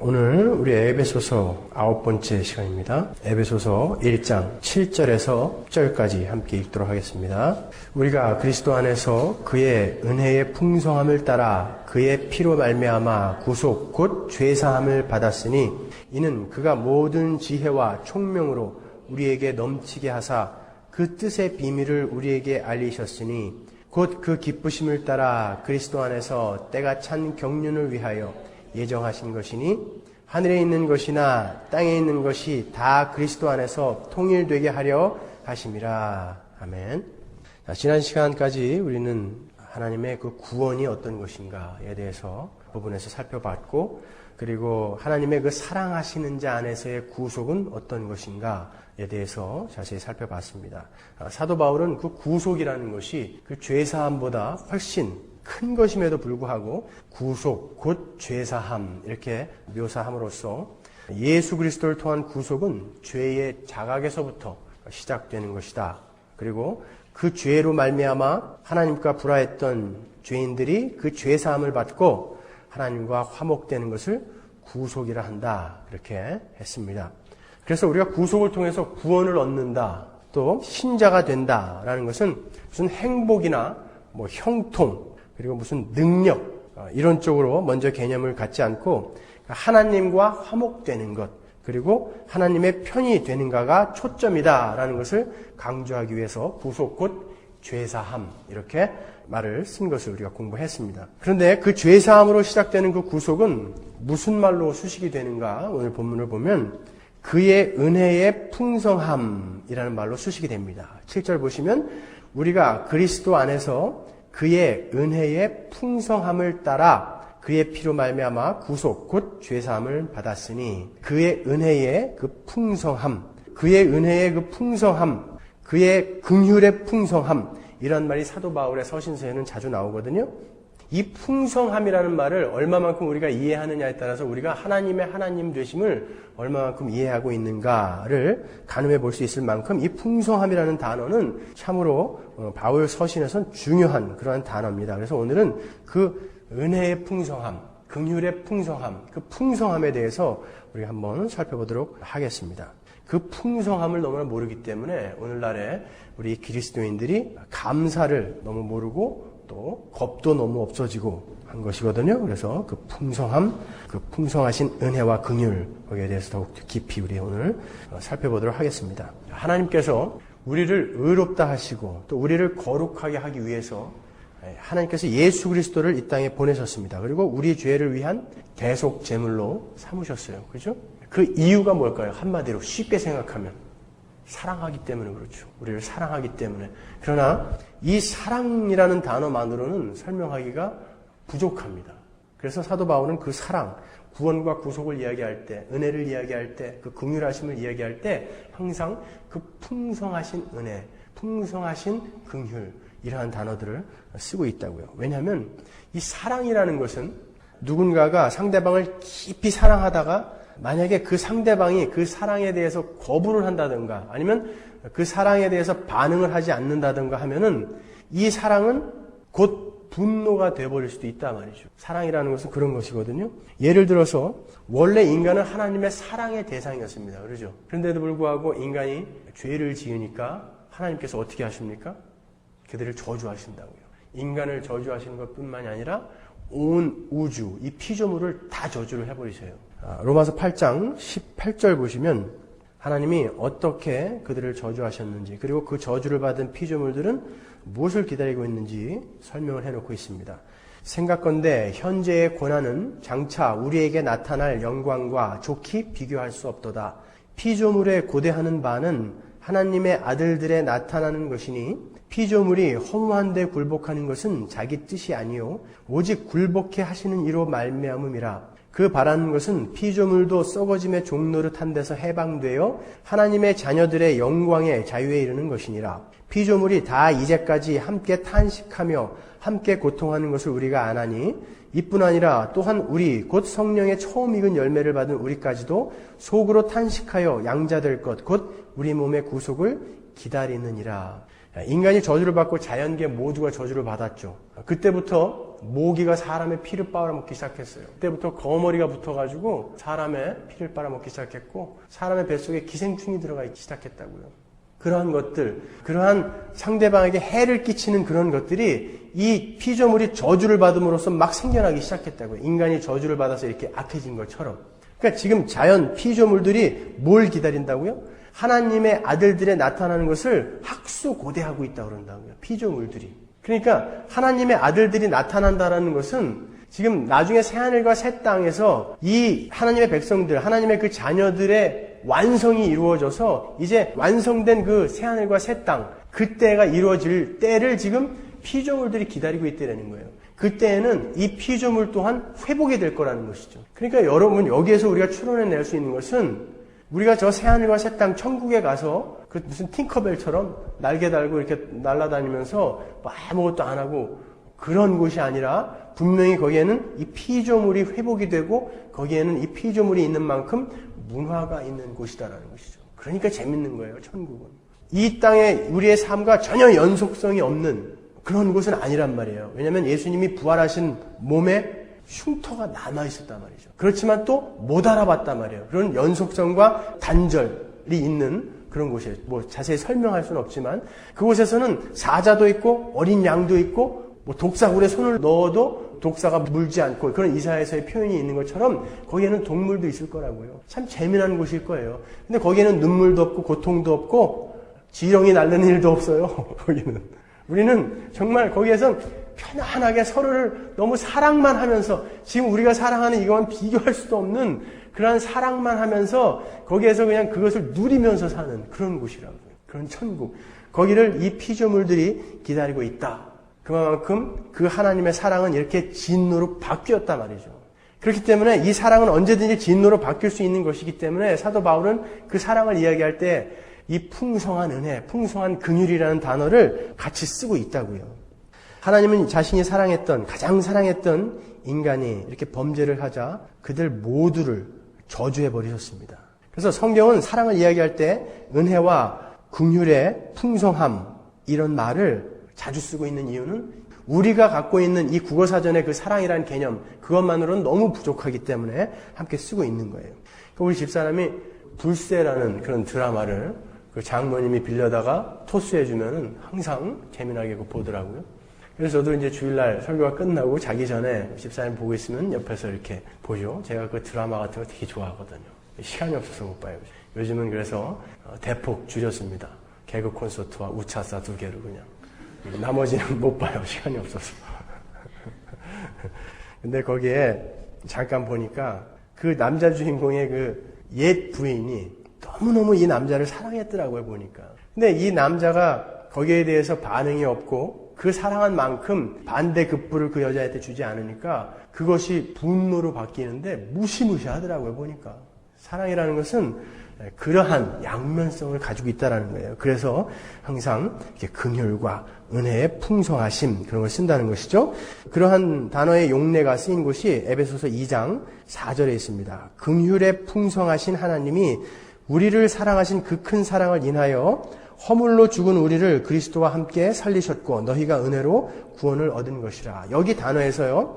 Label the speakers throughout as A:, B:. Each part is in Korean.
A: 오늘 우리 에베소서 9번째 시간입니다. 에베소서 1장 7절에서 10절까지 함께 읽도록 하겠습니다. 우리가 그리스도 안에서 그의 은혜의 풍성함을 따라 그의 피로 말미암아 구속 곧 죄사함을 받았으니 이는 그가 모든 지혜와 총명으로 우리에게 넘치게 하사 그 뜻의 비밀을 우리에게 알리셨으니 곧 그 기쁘심을 따라 그리스도 안에서 때가 찬 경륜을 위하여 예정하신 것이니 하늘에 있는 것이나 땅에 있는 것이 다 그리스도 안에서 통일되게 하려 하심이라. 아멘. 자, 지난 시간까지 우리는 하나님의 그 구원이 어떤 것인가에 대해서 그 부분에서 살펴봤고, 그리고 하나님의 그 사랑하시는 자 안에서의 구속은 어떤 것인가에 대해서 자세히 살펴봤습니다. 사도 바울은 그 구속이라는 것이 그 죄사함보다 훨씬 큰 것임에도 불구하고 구속, 곧 죄사함 이렇게 묘사함으로써 예수 그리스도를 통한 구속은 죄의 자각에서부터 시작되는 것이다. 그리고 그 죄로 말미암아 하나님과 불화했던 죄인들이 그 죄사함을 받고 하나님과 화목되는 것을 구속이라 한다. 이렇게 했습니다. 그래서 우리가 구속을 통해서 구원을 얻는다, 또 신자가 된다라는 것은 무슨 행복이나 형통, 그리고 무슨 능력, 이런 쪽으로 먼저 개념을 갖지 않고 하나님과 화목되는 것, 그리고 하나님의 편이 되는가가 초점이다라는 것을 강조하기 위해서 구속 곧 죄사함, 이렇게 말을 쓴 것을 우리가 공부했습니다. 그런데 그 죄사함으로 시작되는 그 구속은 무슨 말로 수식이 되는가? 오늘 본문을 보면 그의 은혜의 풍성함이라는 말로 수식이 됩니다. 7절 보시면 우리가 그리스도 안에서 그의 은혜의 풍성함을 따라 그의 피로 말미암아 구속 곧 죄사함을 받았으니, 그의 은혜의 그 풍성함, 그의 은혜의 그 풍성함, 그의 긍휼의 풍성함, 이런 말이 사도 바울의 서신서에는 자주 나오거든요. 이 풍성함이라는 말을 얼마만큼 우리가 이해하느냐에 따라서 우리가 하나님의 하나님 되심을 얼마만큼 이해하고 있는가를 가늠해 볼 수 있을 만큼 이 풍성함이라는 단어는 참으로 바울 서신에선 중요한 그러한 단어입니다. 그래서 오늘은 그 은혜의 풍성함, 긍휼의 풍성함, 그 풍성함에 대해서 우리가 한번 살펴보도록 하겠습니다. 그 풍성함을 너무나 모르기 때문에 오늘날에 우리 그리스도인들이 감사를 너무 모르고 또 겁도 너무 없어지고 한 것이거든요. 그래서 그 풍성함, 그 풍성하신 은혜와 긍휼, 거기에 대해서 더욱 깊이 우리 오늘 살펴보도록 하겠습니다. 하나님께서 우리를 의롭다 하시고 또 우리를 거룩하게 하기 위해서 하나님께서 예수 그리스도를 이 땅에 보내셨습니다. 그리고 우리 죄를 위한 대속 제물로 삼으셨어요. 그렇죠? 그 이유가 뭘까요? 한마디로 쉽게 생각하면 사랑하기 때문에 그렇죠. 우리를 사랑하기 때문에. 그러나 이 사랑이라는 단어만으로는 설명하기가 부족합니다. 그래서 사도 바울은 그 사랑, 구원과 구속을 이야기할 때, 은혜를 이야기할 때, 그 긍휼하심을 이야기할 때 항상 그 풍성하신 은혜, 풍성하신 긍휼, 이러한 단어들을 쓰고 있다고요. 왜냐하면 이 사랑이라는 것은 누군가가 상대방을 깊이 사랑하다가 만약에 그 상대방이 그 사랑에 대해서 거부를 한다든가 아니면 그 사랑에 대해서 반응을 하지 않는다든가 하면은 이 사랑은 곧 분노가 되어버릴 수도 있단 말이죠. 사랑이라는 것은 그런 것이거든요. 예를 들어서 원래 인간은 하나님의 사랑의 대상이었습니다. 그렇죠? 그런데도 불구하고 인간이 죄를 지으니까 하나님께서 어떻게 하십니까? 그들을 저주하신다고요. 인간을 저주하시는 것뿐만이 아니라 온 우주, 이 피조물을 다 저주를 해버리세요. 로마서 8장 18절 보시면 하나님이 어떻게 그들을 저주하셨는지, 그리고 그 저주를 받은 피조물들은 무엇을 기다리고 있는지 설명을 해놓고 있습니다. 생각건대 현재의 고난은 장차 우리에게 나타날 영광과 좋게 비교할 수 없도다. 피조물에 고대하는 바는 하나님의 아들들에 나타나는 것이니 피조물이 허무한 데 굴복하는 것은 자기 뜻이 아니요 오직 굴복해 하시는 이로 말미암음이라. 그 바라는 것은 피조물도 썩어짐의 종노릇한 데서 해방되어 하나님의 자녀들의 영광의 자유에 이르는 것이니라. 피조물이 다 이제까지 함께 탄식하며 함께 고통하는 것을 우리가 아나니 이뿐 아니라 또한 우리 곧 성령의 처음 익은 열매를 받은 우리까지도 속으로 탄식하여 양자될 것 곧 우리 몸의 구속을 기다리느니라. 인간이 저주를 받고 자연계 모두가 저주를 받았죠. 그때부터 모기가 사람의 피를 빨아먹기 시작했어요. 그때부터 거머리가 붙어가지고 사람의 피를 빨아먹기 시작했고 사람의 뱃속에 기생충이 들어가기 시작했다고요. 그러한 것들, 그러한 상대방에게 해를 끼치는 그런 것들이 이 피조물이 저주를 받음으로써 막 생겨나기 시작했다고요. 인간이 저주를 받아서 이렇게 악해진 것처럼. 그러니까 지금 자연 피조물들이 뭘 기다린다고요? 하나님의 아들들의 나타나는 것을 학수고대하고 있다고 그런다고요. 피조물들이. 그러니까 하나님의 아들들이 나타난다라는 것은 지금 나중에 새하늘과 새 땅에서 이 하나님의 백성들, 하나님의 그 자녀들의 완성이 이루어져서 이제 완성된 그 새하늘과 새 땅, 그때가 이루어질 때를 지금 피조물들이 기다리고 있다는 거예요. 그때에는 이 피조물 또한 회복이 될 거라는 것이죠. 그러니까 여러분 여기에서 우리가 추론해낼 수 있는 것은 우리가 저 새하늘과 새 땅 천국에 가서 그 무슨 팅커벨처럼 날개 달고 이렇게 날아다니면서 아무것도 안 하고 그런 곳이 아니라 분명히 거기에는 이 피조물이 회복이 되고 거기에는 이 피조물이 있는 만큼 문화가 있는 곳이다라는 것이죠. 그러니까 재밌는 거예요, 천국은. 이 땅에 우리의 삶과 전혀 연속성이 없는 그런 곳은 아니란 말이에요. 왜냐하면 예수님이 부활하신 몸에 흉터가 남아있었단 말이죠. 그렇지만 또 못 알아봤단 말이에요. 그런 연속성과 단절이 있는 그런 곳이에요. 뭐 자세히 설명할 수는 없지만 그곳에서는 사자도 있고 어린 양도 있고 뭐 독사굴에 손을 넣어도 독사가 물지 않고 그런 이사야서의 표현이 있는 것처럼 거기에는 동물도 있을 거라고요. 참 재미난 곳일 거예요. 근데 거기에는 눈물도 없고 고통도 없고 지렁이 날리는 일도 없어요. 거기는. 우리는 정말 거기에서 편안하게 서로를 너무 사랑만 하면서 지금 우리가 사랑하는 이거만 비교할 수도 없는 그러한 사랑만 하면서 거기에서 그냥 그것을 누리면서 사는 그런 곳이라고요. 그런 천국. 거기를 이 피조물들이 기다리고 있다. 그만큼 그 하나님의 사랑은 이렇게 진노로 바뀌었단 말이죠. 그렇기 때문에 이 사랑은 언제든지 진노로 바뀔 수 있는 것이기 때문에 사도 바울은 그 사랑을 이야기할 때 이 풍성한 은혜, 풍성한 긍휼이라는 단어를 같이 쓰고 있다고요. 하나님은 자신이 사랑했던, 가장 사랑했던 인간이 이렇게 범죄를 하자 그들 모두를 저주해 버리셨습니다. 그래서 성경은 사랑을 이야기할 때 은혜와 긍휼의 풍성함 이런 말을 자주 쓰고 있는 이유는 우리가 갖고 있는 이 국어사전의 그 사랑이라는 개념 그것만으로는 너무 부족하기 때문에 함께 쓰고 있는 거예요. 우리 집사람이 불새라는 그런 드라마를 그 장모님이 빌려다가 토스해주면은 항상 재미나게 보더라고요. 그래서 저도 이제 주일날 설교가 끝나고 자기 전에 집사님 보고 있으면 옆에서 이렇게 보죠. 제가 그 드라마 같은 거 되게 좋아하거든요. 시간이 없어서 못 봐요. 요즘은 그래서 대폭 줄였습니다. 개그 콘서트와 우차사 2개로 그냥. 나머지는 못 봐요. 시간이 없어서. 근데 거기에 잠깐 보니까 그 남자 주인공의 그 옛 부인이 너무너무 이 남자를 사랑했더라고요, 보니까. 근데 이 남자가 거기에 대해서 반응이 없고 그 사랑한 만큼 반대급부를 그 여자한테 주지 않으니까 그것이 분노로 바뀌는데 무시무시하더라고요, 보니까. 사랑이라는 것은 그러한 양면성을 가지고 있다는 거예요. 그래서 항상 이렇게 긍휼과 은혜의 풍성하심 그런 걸 쓴다는 것이죠. 그러한 단어의 용례가 쓰인 곳이 에베소서 2장 4절에 있습니다. 긍휼의 풍성하신 하나님이 우리를 사랑하신 그 큰 사랑을 인하여 허물로 죽은 우리를 그리스도와 함께 살리셨고 너희가 은혜로 구원을 얻은 것이라. 여기 단어에서요.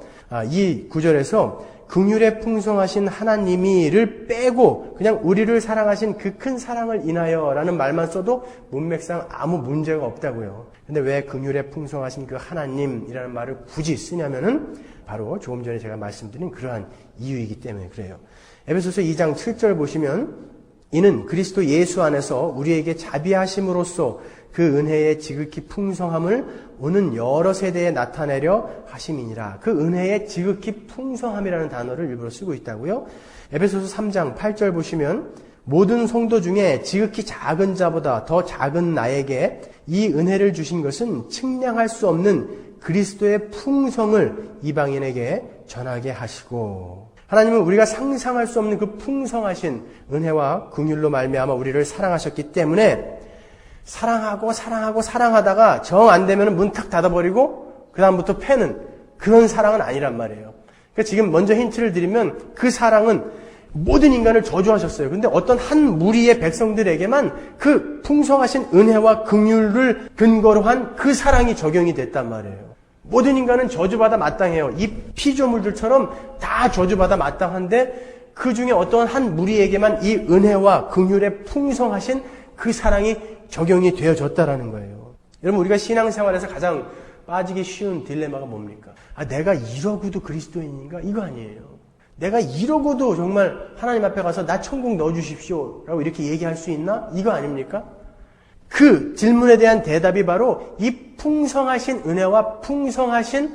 A: 이 구절에서 긍휼의 풍성하신 하나님이를 빼고 그냥 우리를 사랑하신 그 큰 사랑을 인하여라는 말만 써도 문맥상 아무 문제가 없다고요. 근데 왜 긍휼의 풍성하신 그 하나님이라는 말을 굳이 쓰냐면은 바로 조금 전에 제가 말씀드린 그러한 이유이기 때문에 그래요. 에베소서 2장 7절 보시면 이는 그리스도 예수 안에서 우리에게 자비하심으로써 그 은혜의 지극히 풍성함을 오는 여러 세대에 나타내려 하심이니라. 그 은혜의 지극히 풍성함이라는 단어를 일부러 쓰고 있다고요. 에베소서 3장 8절 보시면 모든 성도 중에 지극히 작은 자보다 더 작은 나에게 이 은혜를 주신 것은 측량할 수 없는 그리스도의 풍성을 이방인에게 전하게 하시고 하나님은 우리가 상상할 수 없는 그 풍성하신 은혜와 긍휼로 말미암아 우리를 사랑하셨기 때문에 사랑하다가 정 안 되면 문 탁 닫아버리고 그 다음부터 패는 그런 사랑은 아니란 말이에요. 그러니까 지금 먼저 힌트를 드리면 그 사랑은 모든 인간을 저주하셨어요. 근데 어떤 한 무리의 백성들에게만 그 풍성하신 은혜와 긍휼을 근거로 한 그 사랑이 적용이 됐단 말이에요. 모든 인간은 저주받아 마땅해요. 이 피조물들처럼 다 저주받아 마땅한데 그 중에 어떤 한 무리에게만 이 은혜와 긍휼의 풍성하신 그 사랑이 적용이 되어졌다라는 거예요. 여러분, 우리가 신앙생활에서 가장 빠지기 쉬운 딜레마가 뭡니까? 내가 이러고도 그리스도인인가? 이거 아니에요. 내가 이러고도 정말 하나님 앞에 가서 나 천국 넣어주십시오 라고 이렇게 얘기할 수 있나? 이거 아닙니까? 그 질문에 대한 대답이 바로 이 풍성하신 은혜와 풍성하신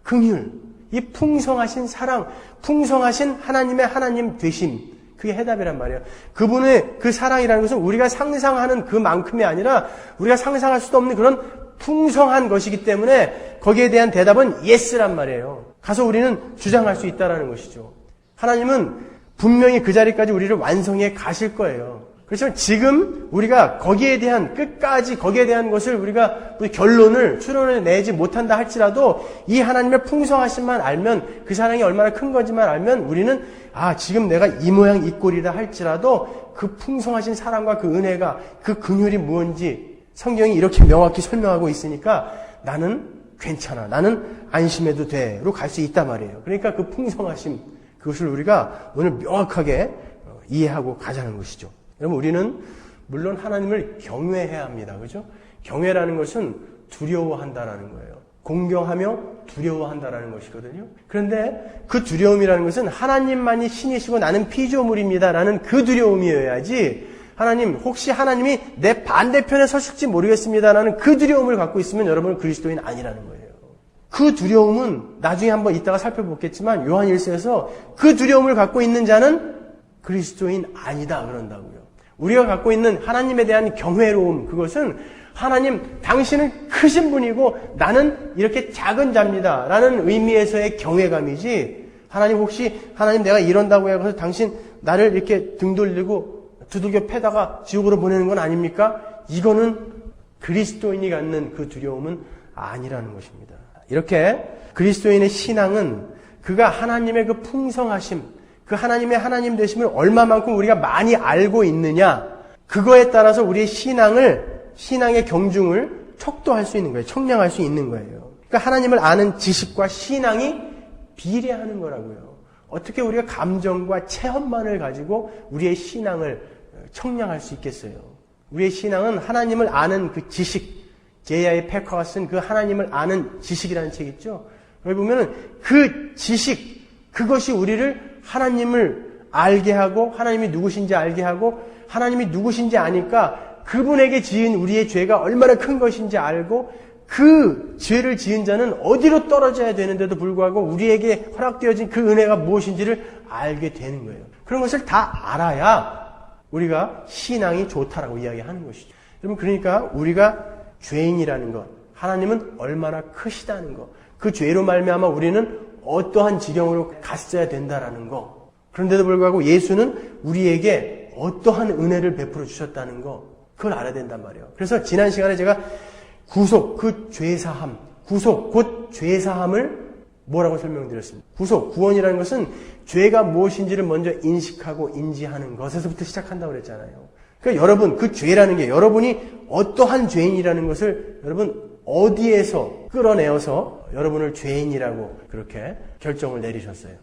A: 긍휼, 이 풍성하신 사랑, 풍성하신 하나님의 하나님 되심, 그게 해답이란 말이에요. 그분의 그 사랑이라는 것은 우리가 상상하는 그만큼이 아니라 우리가 상상할 수도 없는 그런 풍성한 것이기 때문에 거기에 대한 대답은 예스란 말이에요. 가서 우리는 주장할 수 있다는 것이죠. 하나님은 분명히 그 자리까지 우리를 완성해 가실 거예요. 그렇지만 지금 우리가 거기에 대한 끝까지 거기에 대한 것을 우리가 결론을 추론을 내지 못한다 할지라도 이 하나님의 풍성하심만 알면 그 사랑이 얼마나 큰 건지만 알면 우리는 지금 내가 이 모양 이 꼴이라 할지라도 그 풍성하신 사랑과 그 은혜가 그 긍휼이 무엇인지 성경이 이렇게 명확히 설명하고 있으니까 나는 괜찮아, 나는 안심해도 돼로 갈 수 있단 말이에요. 그러니까 그 풍성하심, 그것을 우리가 오늘 명확하게 이해하고 가자는 것이죠. 여러분, 우리는 물론 하나님을 경외해야 합니다. 그죠? 경외라는 것은 두려워한다라는 거예요. 공경하며 두려워한다라는 것이거든요. 그런데 그 두려움이라는 것은 하나님만이 신이시고 나는 피조물입니다라는 그 두려움이어야지, 하나님, 혹시 하나님이 내 반대편에 서실지 모르겠습니다라는 그 두려움을 갖고 있으면 여러분은 그리스도인 아니라는 거예요. 그 두려움은 나중에 한번 이따가 살펴보겠지만 요한 1서에서 그 두려움을 갖고 있는 자는 그리스도인 아니다 그런다고요. 우리가 갖고 있는 하나님에 대한 경외로움, 그것은 하나님, 당신은 크신 분이고 나는 이렇게 작은 자입니다 라는 의미에서의 경외감이지, 하나님 혹시 하나님 내가 이런다고 해서 당신 나를 이렇게 등 돌리고 두들겨 패다가 지옥으로 보내는 건 아닙니까? 이거는 그리스도인이 갖는 그 두려움은 아니라는 것입니다. 이렇게 그리스도인의 신앙은 그가 하나님의 그 풍성하심, 그 하나님의 하나님 되심을 얼마만큼 우리가 많이 알고 있느냐, 그거에 따라서 우리의 신앙의 경중을 척도할 수 있는 거예요. 청량할 수 있는 거예요. 그러니까 하나님을 아는 지식과 신앙이 비례하는 거라고요. 어떻게 우리가 감정과 체험만을 가지고 우리의 신앙을 청량할 수 있겠어요? 우리의 신앙은 하나님을 아는 그 지식, 제야의 페커가 쓴 그 하나님을 아는 지식이라는 책 있죠? 여기 보면은 그 지식, 그것이 우리를 하나님을 알게 하고 하나님이 누구신지 알게 하고 하나님이 누구신지 아니까 그분에게 지은 우리의 죄가 얼마나 큰 것인지 알고 그 죄를 지은 자는 어디로 떨어져야 되는데도 불구하고 우리에게 허락되어진 그 은혜가 무엇인지를 알게 되는 거예요. 그런 것을 다 알아야 우리가 신앙이 좋다라고 이야기하는 것이죠. 여러분, 그러니까 우리가 죄인이라는 것, 하나님은 얼마나 크시다는 것, 그 죄로 말미암아 우리는 어떠한 지경으로 갔어야 된다라는 것, 그런데도 불구하고 예수는 우리에게 어떠한 은혜를 베풀어 주셨다는 것, 그걸 알아야 된단 말이에요. 그래서 지난 시간에 제가 구속, 그 죄사함, 구속, 곧 죄사함을 뭐라고 설명드렸습니다. 구속, 구원이라는 것은 죄가 무엇인지를 먼저 인식하고 인지하는 것에서부터 시작한다고 그랬잖아요. 그러니까 여러분, 그 죄라는 게 여러분이 어떠한 죄인이라는 것을 여러분 어디에서 끌어내어서 여러분을 죄인이라고 그렇게 결정을 내리셨어요?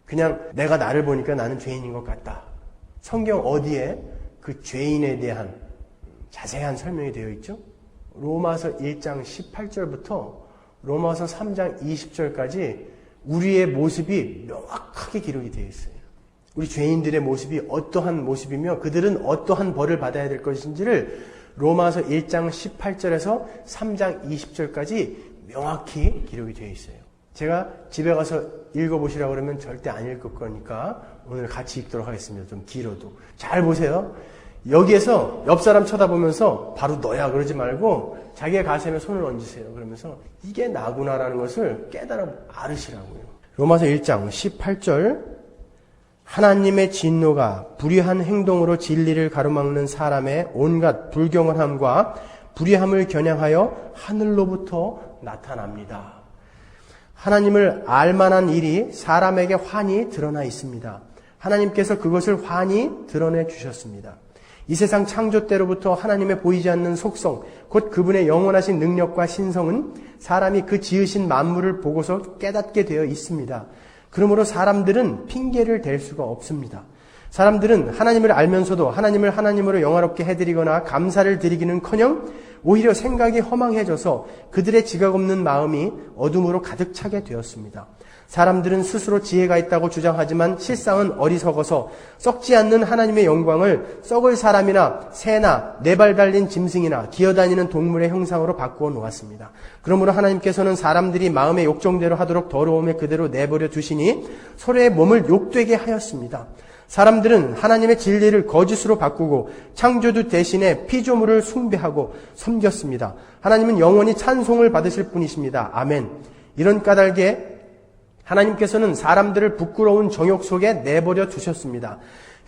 A: 그냥 내가 나를 보니까 나는 죄인인 것 같다. 성경 어디에 그 죄인에 대한 자세한 설명이 되어 있죠? 로마서 1장 18절부터 로마서 3장 20절까지 우리의 모습이 명확하게 기록이 되어 있어요. 우리 죄인들의 모습이 어떠한 모습이며 그들은 어떠한 벌을 받아야 될 것인지를 로마서 1장 18절에서 3장 20절까지 명확히 기록이 되어 있어요. 제가 집에 가서 읽어보시라고 그러면 절대 안 읽을 거니까 오늘 같이 읽도록 하겠습니다. 좀 길어도. 잘 보세요. 여기에서 옆 사람 쳐다보면서 바로 너야 그러지 말고 자기의 가슴에 손을 얹으세요. 그러면서 이게 나구나라는 것을 깨달아 알으시라고요. 로마서 1장 18절, 하나님의 진노가 불의한 행동으로 진리를 가로막는 사람의 온갖 불경건함과 불의함을 겨냥하여 하늘로부터 나타납니다. 하나님을 알만한 일이 사람에게 환히 드러나 있습니다. 하나님께서 그것을 환히 드러내 주셨습니다. 이 세상 창조 때로부터 하나님의 보이지 않는 속성, 곧 그분의 영원하신 능력과 신성은 사람이 그 지으신 만물을 보고서 깨닫게 되어 있습니다. 그러므로 사람들은 핑계를 댈 수가 없습니다. 사람들은 하나님을 알면서도 하나님을 하나님으로 영화롭게 해드리거나 감사를 드리기는커녕 오히려 생각이 허망해져서 그들의 지각 없는 마음이 어둠으로 가득 차게 되었습니다. 사람들은 스스로 지혜가 있다고 주장하지만 실상은 어리석어서 썩지 않는 하나님의 영광을 썩을 사람이나 새나 네 발 달린 짐승이나 기어다니는 동물의 형상으로 바꾸어 놓았습니다. 그러므로 하나님께서는 사람들이 마음의 욕정대로 하도록 더러움에 그대로 내버려 두시니 서로의 몸을 욕되게 하였습니다. 사람들은 하나님의 진리를 거짓으로 바꾸고 창조주 대신에 피조물을 숭배하고 섬겼습니다. 하나님은 영원히 찬송을 받으실 분이십니다. 아멘. 이런 까닭에 하나님께서는 사람들을 부끄러운 정욕 속에 내버려 두셨습니다.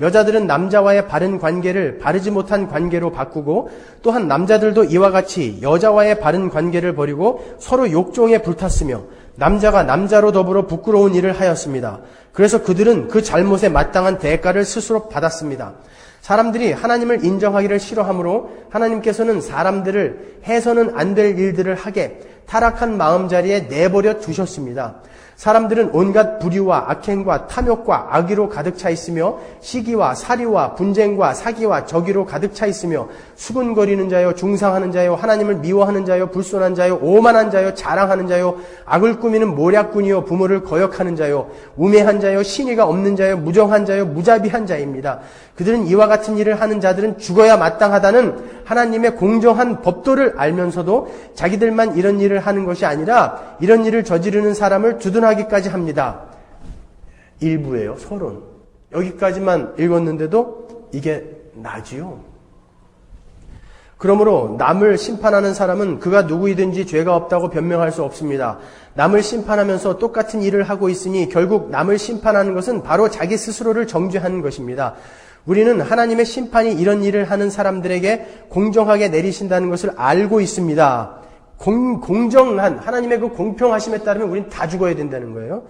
A: 여자들은 남자와의 바른 관계를 바르지 못한 관계로 바꾸고 또한 남자들도 이와 같이 여자와의 바른 관계를 버리고 서로 욕종에 불탔으며 남자가 남자로 더불어 부끄러운 일을 하였습니다. 그래서 그들은 그 잘못에 마땅한 대가를 스스로 받았습니다. 사람들이 하나님을 인정하기를 싫어하므로 하나님께서는 사람들을 해서는 안 될 일들을 하게 타락한 마음자리에 내버려 두셨습니다. 사람들은 온갖 불의와 악행과 탐욕과 악의로 가득 차 있으며 시기와 사리와 분쟁과 사기와 적의로 가득 차 있으며 수군거리는 자요, 중상하는 자요, 하나님을 미워하는 자요, 불손한 자요, 오만한 자요, 자랑하는 자요, 악을 꾸미는 모략꾼이요, 부모를 거역하는 자요, 우매한 자요, 신의가 없는 자요, 무정한 자요, 무자비한 자입니다. 그들은 이와 같은 일을 하는 자들은 죽어야 마땅하다는 하나님의 공정한 법도를 알면서도 자기들만 이런 일을 하는 것이 아니라 이런 일을 저지르는 사람을 두둔하기까지 합니다. 일부예요. 서론. 여기까지만 읽었는데도 이게 나지요. 그러므로 남을 심판하는 사람은 그가 누구이든지 죄가 없다고 변명할 수 없습니다. 남을 심판하면서 똑같은 일을 하고 있으니 결국 남을 심판하는 것은 바로 자기 스스로를 정죄하는 것입니다. 우리는 하나님의 심판이 이런 일을 하는 사람들에게 공정하게 내리신다는 것을 알고 있습니다. 공정한 하나님의 그 공평하심에 따르면 우리는 다 죽어야 된다는 거예요.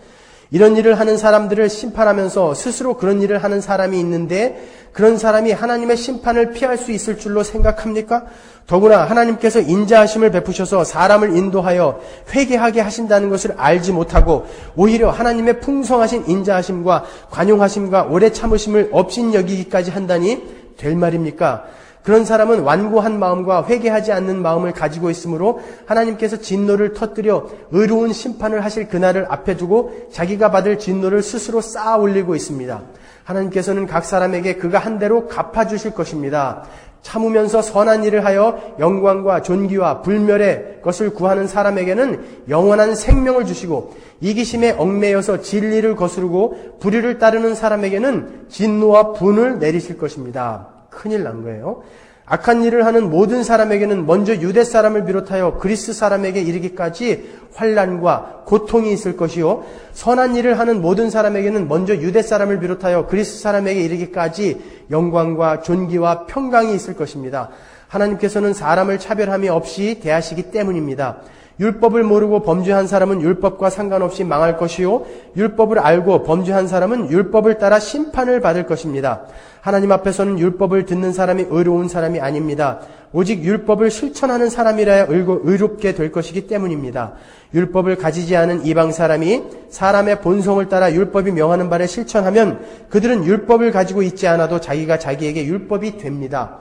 A: 이런 일을 하는 사람들을 심판하면서 스스로 그런 일을 하는 사람이 있는데 그런 사람이 하나님의 심판을 피할 수 있을 줄로 생각합니까? 더구나 하나님께서 인자하심을 베푸셔서 사람을 인도하여 회개하게 하신다는 것을 알지 못하고 오히려 하나님의 풍성하신 인자하심과 관용하심과 오래 참으심을 업신여기기까지 한다니 될 말입니까? 그런 사람은 완고한 마음과 회개하지 않는 마음을 가지고 있으므로 하나님께서 진노를 터뜨려 의로운 심판을 하실 그날을 앞에 두고 자기가 받을 진노를 스스로 쌓아 올리고 있습니다. 하나님께서는 각 사람에게 그가 한 대로 갚아주실 것입니다. 참으면서 선한 일을 하여 영광과 존귀와 불멸의 것을 구하는 사람에게는 영원한 생명을 주시고 이기심에 얽매여서 진리를 거스르고 불의를 따르는 사람에게는 진노와 분을 내리실 것입니다. 큰일 난 거예요. 악한 일을 하는 모든 사람에게는 먼저 유대 사람을 비롯하여 그리스 사람에게 이르기까지 환난과 고통이 있을 것이요 선한 일을 하는 모든 사람에게는 먼저 유대 사람을 비롯하여 그리스 사람에게 이르기까지 영광과 존귀와 평강이 있을 것입니다. 하나님께서는 사람을 차별함이 없이 대하시기 때문입니다. 율법을 모르고 범죄한 사람은 율법과 상관없이 망할 것이요 율법을 알고 범죄한 사람은 율법을 따라 심판을 받을 것입니다. 하나님 앞에서는 율법을 듣는 사람이 의로운 사람이 아닙니다. 오직 율법을 실천하는 사람이라야 의롭게 될 것이기 때문입니다. 율법을 가지지 않은 이방 사람이 사람의 본성을 따라 율법이 명하는 바를 실천하면 그들은 율법을 가지고 있지 않아도 자기가 자기에게 율법이 됩니다.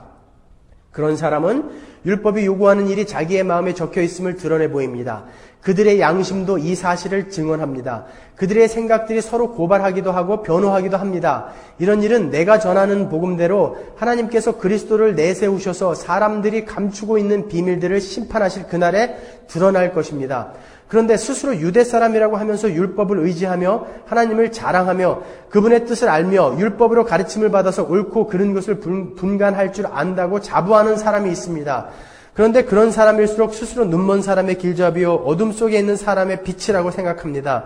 A: 그런 사람은 율법이 요구하는 일이 자기의 마음에 적혀 있음을 드러내 보입니다. 그들의 양심도 이 사실을 증언합니다. 그들의 생각들이 서로 고발하기도 하고 변호하기도 합니다. 이런 일은 내가 전하는 복음대로 하나님께서 그리스도를 내세우셔서 사람들이 감추고 있는 비밀들을 심판하실 그날에 드러날 것입니다. 그런데 스스로 유대 사람이라고 하면서 율법을 의지하며 하나님을 자랑하며 그분의 뜻을 알며 율법으로 가르침을 받아서 옳고 그른 것을 분간할 줄 안다고 자부하는 사람이 있습니다. 그런데 그런 사람일수록 스스로 눈먼 사람의 길잡이요 어둠 속에 있는 사람의 빛이라고 생각합니다.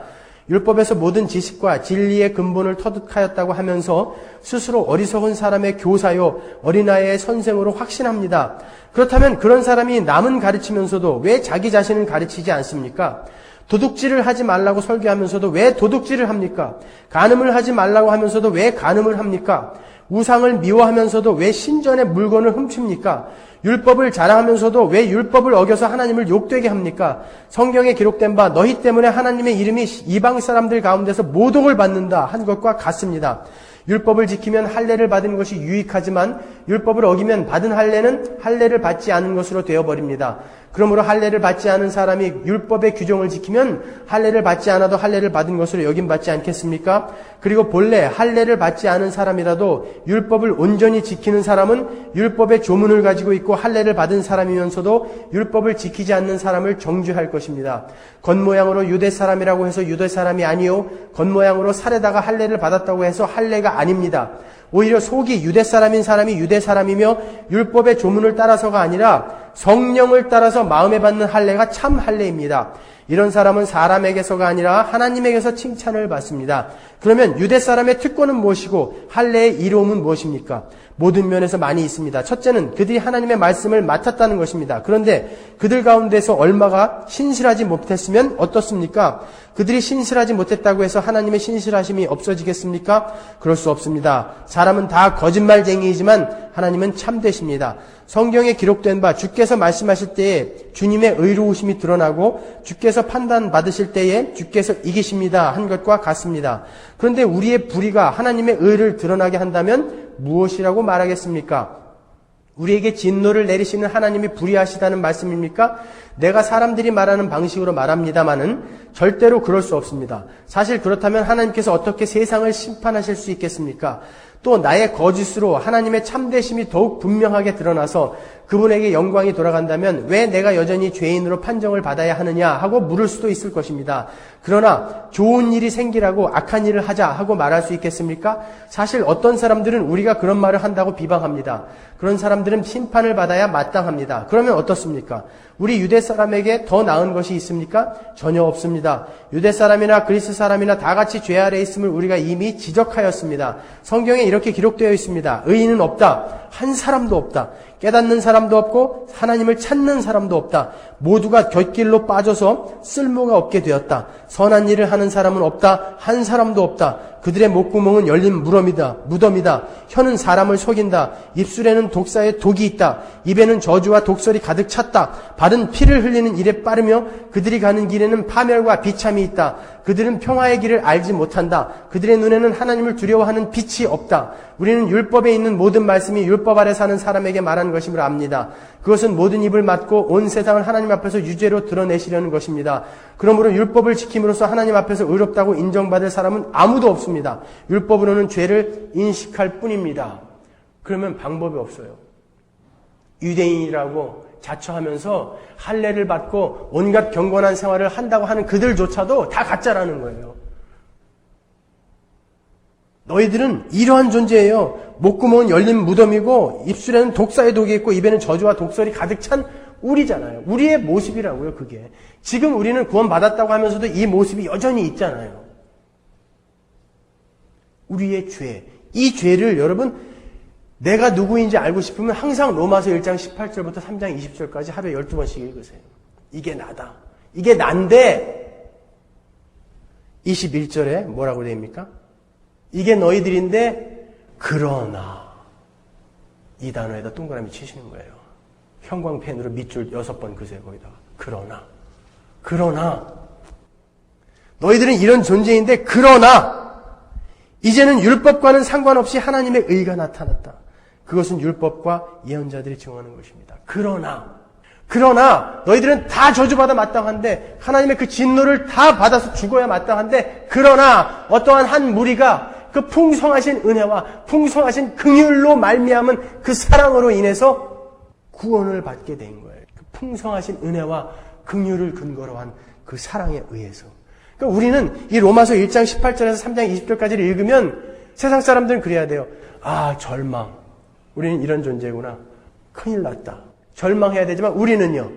A: 율법에서 모든 지식과 진리의 근본을 터득하였다고 하면서 스스로 어리석은 사람의 교사요 어린아이의 선생으로 확신합니다. 그렇다면 그런 사람이 남은 가르치면서도 왜 자기 자신은 가르치지 않습니까? 도둑질을 하지 말라고 설교하면서도 왜 도둑질을 합니까? 간음을 하지 말라고 하면서도 왜 간음을 합니까? 우상을 미워하면서도 왜 신전의 물건을 훔칩니까? 율법을 자랑하면서도 왜 율법을 어겨서 하나님을 욕되게 합니까? 성경에 기록된 바 너희 때문에 하나님의 이름이 이방 사람들 가운데서 모독을 받는다 한 것과 같습니다. 율법을 지키면 할례를 받은 것이 유익하지만 율법을 어기면 받은 할례는 할례를 받지 않은 것으로 되어버립니다. 그러므로 할례를 받지 않은 사람이 율법의 규정을 지키면 할례를 받지 않아도 할례를 받은 것으로 여김받지 않겠습니까? 그리고 본래 할례를 받지 않은 사람이라도 율법을 온전히 지키는 사람은 율법의 조문을 가지고 있고 할례를 받은 사람이면서도 율법을 지키지 않는 사람을 정죄할 것입니다. 겉모양으로 유대 사람이라고 해서 유대 사람이 아니요 겉모양으로 살에다가 할례를 받았다고 해서 할례가 아닙니다. 오히려 속이 유대 사람인 사람이 유대 사람이며 율법의 조문을 따라서가 아니라 성령을 따라서 마음에 받는 할례가 참 할례입니다. 이런 사람은 사람에게서가 아니라 하나님에게서 칭찬을 받습니다. 그러면 유대 사람의 특권은 무엇이고 할례의 이로움은 무엇입니까? 모든 면에서 많이 있습니다. 첫째는 그들이 하나님의 말씀을 맡았다는 것입니다. 그런데 그들 가운데서 얼마가 신실하지 못했으면 어떻습니까? 그들이 신실하지 못했다고 해서 하나님의 신실하심이 없어지겠습니까? 그럴 수 없습니다. 사람은 다 거짓말쟁이이지만 하나님은 참되십니다. 성경에 기록된 바 주께서 말씀하실 때에 주님의 의로우심이 드러나고 주께서 판단받으실 때에 주께서 이기십니다 한 것과 같습니다. 그런데 우리의 불의가 하나님의 의를 드러나게 한다면 무엇이라고 말하겠습니까? 우리에게 진노를 내리시는 하나님이 불의하시다는 말씀입니까? 내가 사람들이 말하는 방식으로 말합니다마는 절대로 그럴 수 없습니다. 사실 그렇다면 하나님께서 어떻게 세상을 심판하실 수 있겠습니까? 또 나의 거짓으로 하나님의 참되심이 더욱 분명하게 드러나서 그분에게 영광이 돌아간다면 왜 내가 여전히 죄인으로 판정을 받아야 하느냐 하고 물을 수도 있을 것입니다. 그러나 좋은 일이 생기라고 악한 일을 하자 하고 말할 수 있겠습니까? 사실 어떤 사람들은 우리가 그런 말을 한다고 비방합니다. 그런 사람들은 심판을 받아야 마땅합니다. 그러면 어떻습니까? 우리 유대 사람에게 더 나은 것이 있습니까? 전혀 없습니다. 유대 사람이나 그리스 사람이나 다 같이 죄 아래 있음을 우리가 이미 지적하였습니다. 성경에 이렇게 기록되어 있습니다. 의인은 없다. 한 사람도 없다. 깨닫는 사람도 없고 하나님을 찾는 사람도 없다. 모두가 곁길로 빠져서 쓸모가 없게 되었다. 선한 일을 하는 사람은 없다. 한 사람도 없다. 그들의 목구멍은 열린 무덤이다. 혀는 사람을 속인다. 입술에는 독사의 독이 있다. 입에는 저주와 독설이 가득 찼다. 발은 피를 흘리는 일에 빠르며 그들이 가는 길에는 파멸과 비참이 있다. 그들은 평화의 길을 알지 못한다. 그들의 눈에는 하나님을 두려워하는 빛이 없다. 우리는 율법에 있는 모든 말씀이 율법 아래 사는 사람에게 말하는 것임을 압니다. 그것은 모든 입을 막고 온 세상을 하나님 앞에서 유죄로 드러내시려는 것입니다. 그러므로 율법을 지킴으로써 하나님 앞에서 의롭다고 인정받을 사람은 아무도 없습니다. 율법으로는 죄를 인식할 뿐입니다. 그러면 방법이 없어요. 유대인이라고 자처하면서 할례를 받고 온갖 경건한 생활을 한다고 하는 그들조차도 다 가짜라는 거예요. 너희들은 이러한 존재예요. 목구멍은 열린 무덤이고 입술에는 독사의 독이 있고 입에는 저주와 독설이 가득 찬 우리잖아요. 우리의 모습이라고요, 그게. 지금 우리는 구원받았다고 하면서도 이 모습이 여전히 있잖아요. 우리의 죄. 이 죄를 여러분 내가 누구인지 알고 싶으면 항상 로마서 1장 18절부터 3장 20절까지 하루에 12번씩 읽으세요. 이게 나다. 이게 난데 21절에 뭐라고 됩니까? 이게 너희들인데 그러나 이 단어에다 동그라미 치시는 거예요. 형광펜으로 밑줄 6번 그세요. 거기다가 그러나 너희들은 이런 존재인데 그러나 이제는 율법과는 상관없이 하나님의 의가 나타났다. 그것은 율법과 예언자들이 증언하는 것입니다. 그러나 너희들은 다 저주받아 마땅한데 하나님의 그 진노를 다 받아서 죽어야 마땅한데 그러나 어떠한 한 무리가 그 풍성하신 은혜와 풍성하신 긍휼로 말미암은 그 사랑으로 인해서 구원을 받게 된 거예요. 그 풍성하신 은혜와 긍휼을 근거로 한 그 사랑에 의해서. 그러니까 우리는 이 로마서 1장 18절에서 3장 20절까지를 읽으면 세상 사람들은 그래야 돼요. 아, 절망. 우리는 이런 존재구나. 큰일 났다. 절망해야 되지만 우리는요.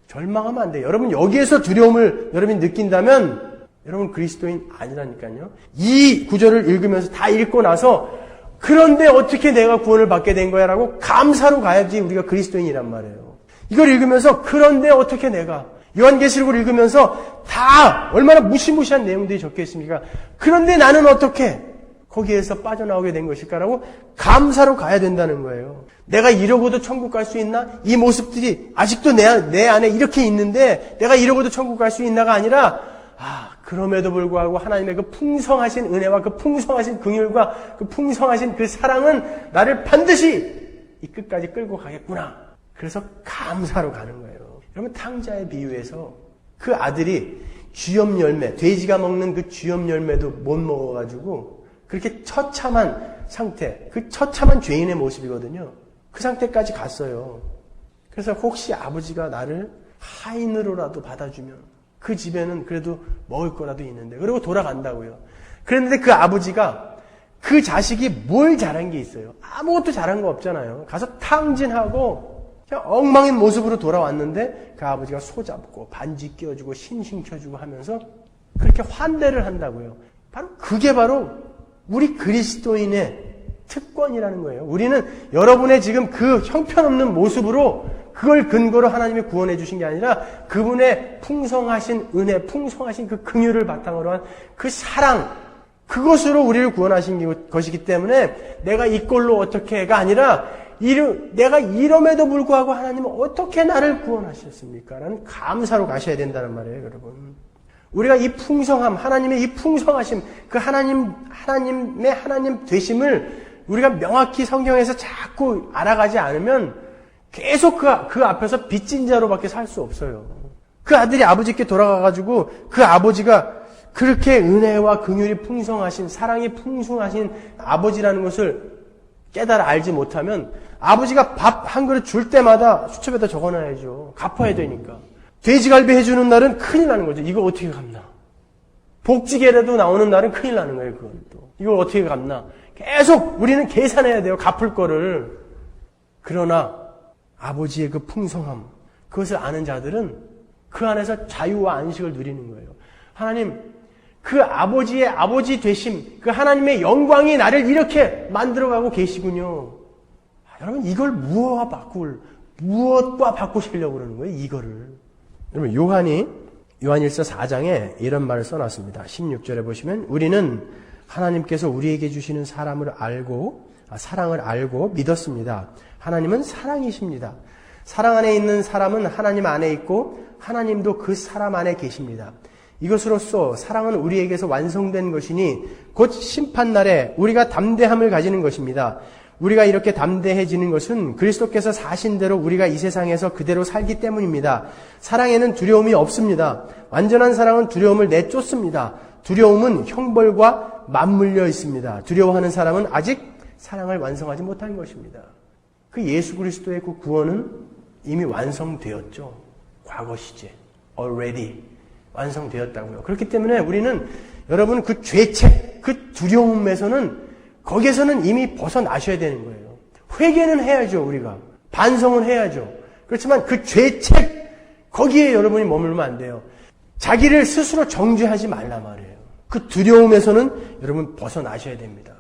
A: 절망하면 안 돼요. 여러분 여기에서 두려움을 여러분이 느낀다면 여러분 그리스도인 아니라니까요. 이 구절을 읽으면서 다 읽고 나서 그런데 어떻게 내가 구원을 받게 된 거야 라고 감사로 가야지 우리가 그리스도인이란 말이에요. 이걸 읽으면서 그런데 어떻게 내가 요한계시록을 읽으면서 다 얼마나 무시무시한 내용들이 적혀 있습니까? 그런데 나는 어떻게 거기에서 빠져나오게 된 것일까라고 감사로 가야 된다는 거예요. 내가 이러고도 천국 갈 수 있나? 이 모습들이 아직도 내 안에 이렇게 있는데 내가 이러고도 천국 갈 수 있나가 아니라 그럼에도 불구하고 하나님의 그 풍성하신 은혜와 그 풍성하신 긍휼과 그 풍성하신 그 사랑은 나를 반드시 이 끝까지 끌고 가겠구나. 그래서 감사로 가는 거예요. 여러분 탕자의 비유에서 그 아들이 쥐염 열매, 돼지가 먹는 그 쥐염 열매도 못 먹어가지고 그렇게 처참한 상태, 그 처참한 죄인의 모습이거든요. 그 상태까지 갔어요. 그래서 혹시 아버지가 나를 하인으로라도 받아주면 그 집에는 그래도 먹을 거라도 있는데 그리고 돌아간다고요. 그런데 그 아버지가 그 자식이 뭘 잘한 게 있어요? 아무것도 잘한 거 없잖아요. 가서 탕진하고 그냥 엉망인 모습으로 돌아왔는데 그 아버지가 소잡고 반지 끼워주고 신신 켜주고 하면서 그렇게 환대를 한다고요. 그게 바로 우리 그리스도인의 특권이라는 거예요. 우리는 여러분의 지금 그 형편없는 모습으로 그걸 근거로 하나님이 구원해 주신 게 아니라 그분의 풍성하신 은혜, 풍성하신 그 긍휼을 바탕으로 한 그 사랑, 그것으로 우리를 구원하신 것이기 때문에 내가 이꼴로 어떻게 해가 아니라 내가 이럼에도 불구하고 하나님은 어떻게 나를 구원하셨습니까? 라는 감사로 가셔야 된다는 말이에요, 여러분. 우리가 이 풍성함, 하나님의 이 풍성하심, 그 하나님의 하나님 되심을 우리가 명확히 성경에서 자꾸 알아가지 않으면 계속 그 앞에서 빚진 자로밖에 살 수 없어요. 그 아들이 아버지께 돌아가가지고 그 아버지가 그렇게 은혜와 긍휼이 풍성하신, 사랑이 풍성하신 아버지라는 것을 깨달아 알지 못하면 아버지가 밥 한 그릇 줄 때마다 수첩에다 적어놔야죠. 갚아야 되니까. 돼지갈비 해주는 날은 큰일 나는 거죠. 이거 어떻게 갚나. 복지계라도 나오는 날은 큰일 나는 거예요. 그건 또. 이걸 어떻게 갚나. 계속 우리는 계산해야 돼요. 갚을 거를. 그러나 아버지의 그 풍성함, 그것을 아는 자들은 그 안에서 자유와 안식을 누리는 거예요. 하나님, 그 아버지의 아버지 되심, 그 하나님의 영광이 나를 이렇게 만들어가고 계시군요. 여러분, 이걸 무엇과 바꾸시려고 그러는 거예요, 이거를. 여러분, 요한일서 4장에 이런 말을 써놨습니다. 16절에 보시면, 우리는 하나님께서 우리에게 주시는 사랑을 알고 믿었습니다. 하나님은 사랑이십니다. 사랑 안에 있는 사람은 하나님 안에 있고 하나님도 그 사람 안에 계십니다. 이것으로써 사랑은 우리에게서 완성된 것이니 곧 심판날에 우리가 담대함을 가지는 것입니다. 우리가 이렇게 담대해지는 것은 그리스도께서 사신 대로 우리가 이 세상에서 그대로 살기 때문입니다. 사랑에는 두려움이 없습니다. 완전한 사랑은 두려움을 내쫓습니다. 두려움은 형벌과 맞물려 있습니다. 두려워하는 사람은 아직 사랑을 완성하지 못한 것입니다. 그 예수 그리스도의 그 구원은 이미 완성되었죠. 과거 시제. already. 완성되었다고요. 그렇기 때문에 우리는 여러분 그 죄책, 그 두려움에서는 거기에서는 이미 벗어나셔야 되는 거예요. 회개는 해야죠, 우리가. 반성은 해야죠. 그렇지만 그 죄책, 거기에 여러분이 머물면 안 돼요. 자기를 스스로 정죄하지 말라 말이에요. 그 두려움에서는 여러분 벗어나셔야 됩니다.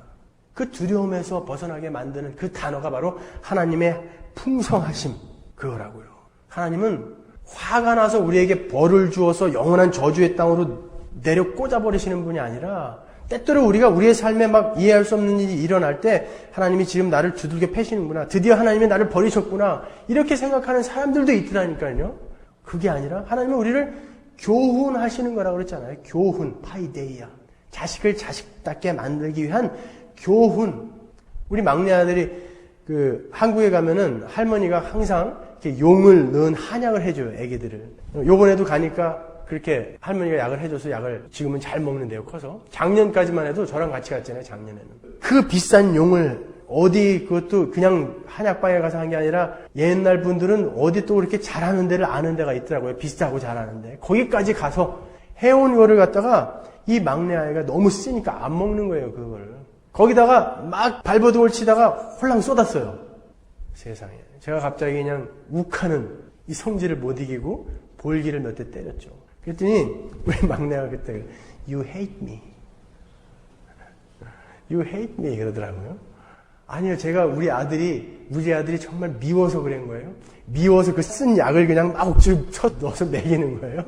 A: 그 두려움에서 벗어나게 만드는 그 단어가 바로 하나님의 풍성하심, 그거라고요. 하나님은 화가 나서 우리에게 벌을 주어서 영원한 저주의 땅으로 내려 꽂아버리시는 분이 아니라 때때로 우리가 우리의 삶에 막 이해할 수 없는 일이 일어날 때 하나님이 지금 나를 두들겨 패시는구나. 드디어 하나님이 나를 버리셨구나. 이렇게 생각하는 사람들도 있더라니까요. 그게 아니라 하나님은 우리를 교훈하시는 거라고 그랬잖아요. 교훈, 파이데이아. 자식을 자식답게 만들기 위한 교훈. 우리 막내 아들이 한국에 가면은 할머니가 항상 이렇게 용을 넣은 한약을 해줘요, 애기들을. 요번에도 가니까 그렇게 할머니가 약을 해줘서 약을 지금은 잘 먹는데요, 커서. 작년까지만 해도 저랑 같이 갔잖아요, 작년에는. 그 비싼 용을 그것도 그냥 한약방에 가서 한 게 아니라 옛날 분들은 어디 또 그렇게 잘하는 데를 아는 데가 있더라고요. 비싸고 잘하는데. 거기까지 가서 해온 거를 갖다가 이 막내 아이가 너무 쓰니까 안 먹는 거예요, 그걸. 거기다가 막 발버둥을 치다가 홀랑 쏟았어요. 세상에. 제가 갑자기 그냥 욱하는 이 성질을 못 이기고 볼기를 몇 대 때렸죠. 그랬더니 우리 막내가 그때 You hate me. You hate me 그러더라고요. 아니요, 제가 우리 아들이 정말 미워서 그런 거예요. 미워서 그 쓴 약을 그냥 막 억지로 쳐 넣어서 먹이는 거예요.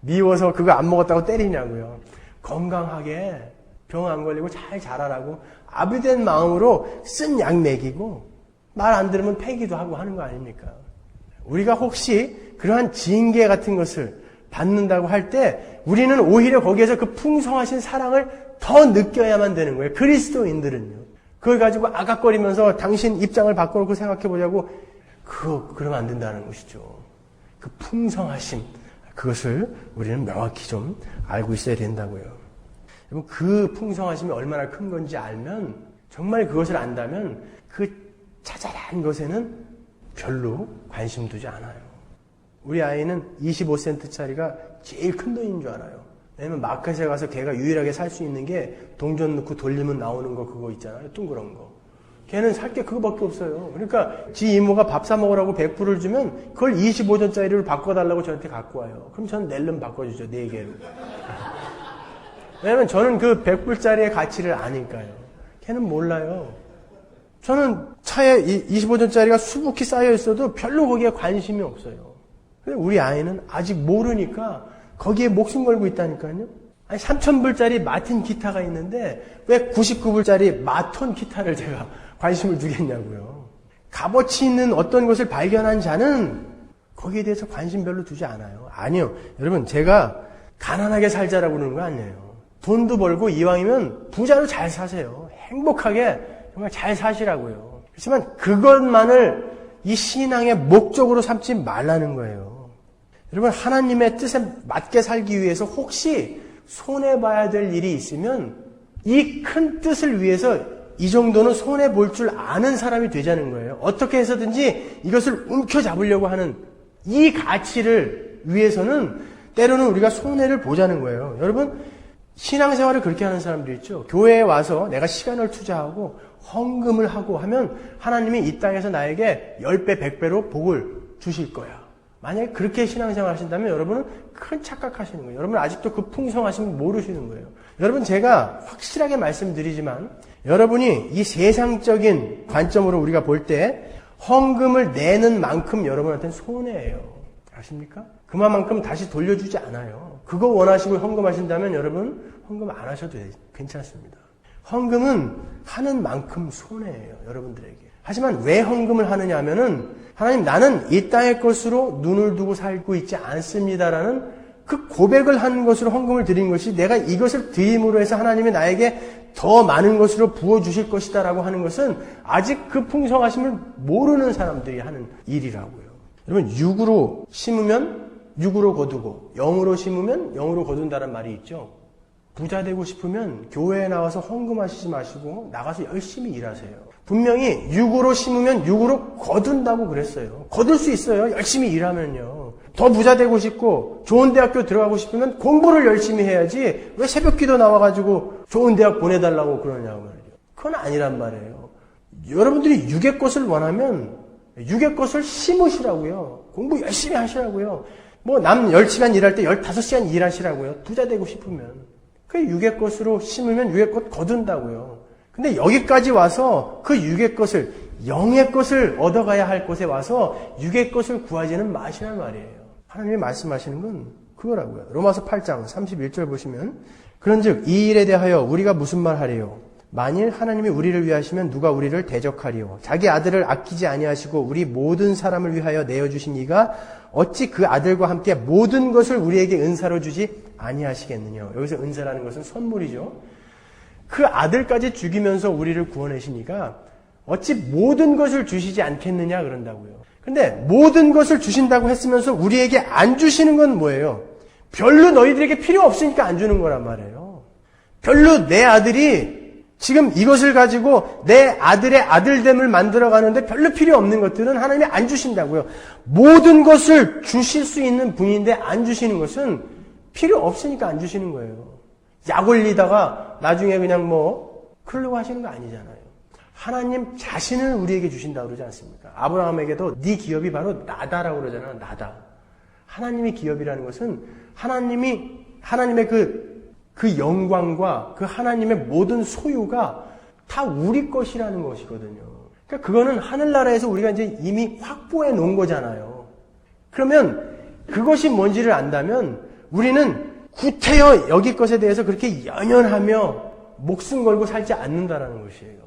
A: 미워서 그거 안 먹었다고 때리냐고요. 건강하게 병 안 걸리고 잘 자라라고 아비된 마음으로 쓴 약 먹이고 말 안 들으면 패기도 하고 하는 거 아닙니까? 우리가 혹시 그러한 징계 같은 것을 받는다고 할 때 우리는 오히려 거기에서 그 풍성하신 사랑을 더 느껴야만 되는 거예요. 그리스도인들은요. 그걸 가지고 아각거리면서 당신 입장을 바꿔놓고 생각해보자고 그러면 안 된다는 것이죠. 그 풍성하심, 그것을 우리는 명확히 좀 알고 있어야 된다고요. 여러분, 그 풍성하심이 얼마나 큰 건지 알면, 정말 그것을 안다면 그 자잘한 것에는 별로 관심 두지 않아요. 우리 아이는 25센트짜리가 제일 큰 돈인 줄 알아요. 왜냐면 마켓에 가서 걔가 유일하게 살 수 있는 게 동전 넣고 돌리면 나오는 거 그거 있잖아요. 둥그런 거. 걔는 살 게 그거밖에 없어요. 그러니까 지 이모가 밥 사 먹으라고 100불을 주면 그걸 25전짜리를 바꿔달라고 저한테 갖고 와요. 그럼 저는 낼름 바꿔주죠. 4개로. 왜냐면 저는 그 100불짜리의 가치를 아니까요. 걔는 몰라요. 저는 차에 25전짜리가 수북히 쌓여 있어도 별로 거기에 관심이 없어요. 근데 우리 아이는 아직 모르니까 거기에 목숨 걸고 있다니까요. 아니 3,000불짜리 마틴 기타가 있는데 왜 99불짜리 마톤 기타를 제가 관심을 두겠냐고요. 값어치 있는 어떤 것을 발견한 자는 거기에 대해서 관심 별로 두지 않아요. 아니요. 여러분, 제가 가난하게 살자라고 그러는 거 아니에요. 돈도 벌고 이왕이면 부자로 잘 사세요. 행복하게 정말 잘 사시라고요. 그렇지만 그것만을 이 신앙의 목적으로 삼지 말라는 거예요. 여러분, 하나님의 뜻에 맞게 살기 위해서 혹시 손해봐야 될 일이 있으면 이 큰 뜻을 위해서 이 정도는 손해볼 줄 아는 사람이 되자는 거예요. 어떻게 해서든지 이것을 움켜잡으려고 하는 이 가치를 위해서는 때로는 우리가 손해를 보자는 거예요. 여러분, 신앙생활을 그렇게 하는 사람도 있죠. 교회에 와서 내가 시간을 투자하고 헌금을 하고 하면 하나님이 이 땅에서 나에게 10배, 100배로 복을 주실 거야. 만약에 그렇게 신앙생활 하신다면 여러분은 큰 착각하시는 거예요. 여러분 아직도 그 풍성하심을 모르시는 거예요. 여러분, 제가 확실하게 말씀드리지만 여러분이 이 세상적인 관점으로 우리가 볼 때 헌금을 내는 만큼 여러분한테는 손해예요. 아십니까? 그만큼 다시 돌려주지 않아요. 그거 원하시고 헌금하신다면 여러분 헌금 안 하셔도 괜찮습니다. 헌금은 하는 만큼 손해예요. 여러분들에게. 하지만 왜 헌금을 하느냐 하면은 하나님, 나는 이 땅의 것으로 눈을 두고 살고 있지 않습니다라는 그 고백을 한 것으로 헌금을 드린 것이 내가 이것을 드림으로 해서 하나님이 나에게 더 많은 것으로 부어주실 것이다 라고 하는 것은 아직 그 풍성하심을 모르는 사람들이 하는 일이라고요. 여러분, 육으로 심으면 육으로 거두고 영으로 심으면 영으로 거둔다는 말이 있죠. 부자 되고 싶으면 교회에 나와서 헌금하시지 마시고 나가서 열심히 일하세요. 분명히 육으로 심으면 육으로 거둔다고 그랬어요. 거둘 수 있어요. 열심히 일하면요. 더 부자 되고 싶고 좋은 대학교 들어가고 싶으면 공부를 열심히 해야지 왜 새벽기도 나와가지고 좋은 대학 보내달라고 그러냐고 말이죠. 그건 아니란 말이에요. 여러분들이 육의 것을 원하면 육의 것을 심으시라고요. 공부 열심히 하시라고요. 뭐 남 10시간 일할 때 15시간 일하시라고요. 부자 되고 싶으면. 그 육의 것으로 심으면 육의 것 거둔다고요. 근데 여기까지 와서 그 육의 것을, 영의 것을 얻어가야 할 곳에 와서 육의 것을 구하지는 마시란 말이에요. 하나님이 말씀하시는 건 그거라고요. 로마서 8장 31절 보시면 그런즉 이 일에 대하여 우리가 무슨 말 하리요? 만일 하나님이 우리를 위하시면 누가 우리를 대적하리요? 자기 아들을 아끼지 아니하시고 우리 모든 사람을 위하여 내어주신 이가 어찌 그 아들과 함께 모든 것을 우리에게 은사로 주지 아니하시겠느냐? 여기서 은사라는 것은 선물이죠. 그 아들까지 죽이면서 우리를 구원하시니까 어찌 모든 것을 주시지 않겠느냐 그런다고요. 근데 모든 것을 주신다고 했으면서 우리에게 안 주시는 건 뭐예요? 별로 너희들에게 필요 없으니까 안 주는 거란 말이에요. 별로 내 아들이 지금 이것을 가지고 내 아들의 아들됨을 만들어가는데 별로 필요 없는 것들은 하나님이 안 주신다고요. 모든 것을 주실 수 있는 분인데 안 주시는 것은 필요 없으니까 안 주시는 거예요. 약 올리다가 나중에 그냥 그러려고 하시는 거 아니잖아요. 하나님 자신을 우리에게 주신다고 그러지 않습니까? 아브라함에게도 네 기업이 바로 나다라고 그러잖아요. 나다. 하나님의 기업이라는 것은 하나님의 그 영광과 그 하나님의 모든 소유가 다 우리 것이라는 것이거든요. 그러니까 그거는 하늘나라에서 우리가 이제 이미 확보해 놓은 거잖아요. 그러면 그것이 뭔지를 안다면 우리는 구태여 여길 것에 대해서 그렇게 연연하며 목숨 걸고 살지 않는다라는 것이에요.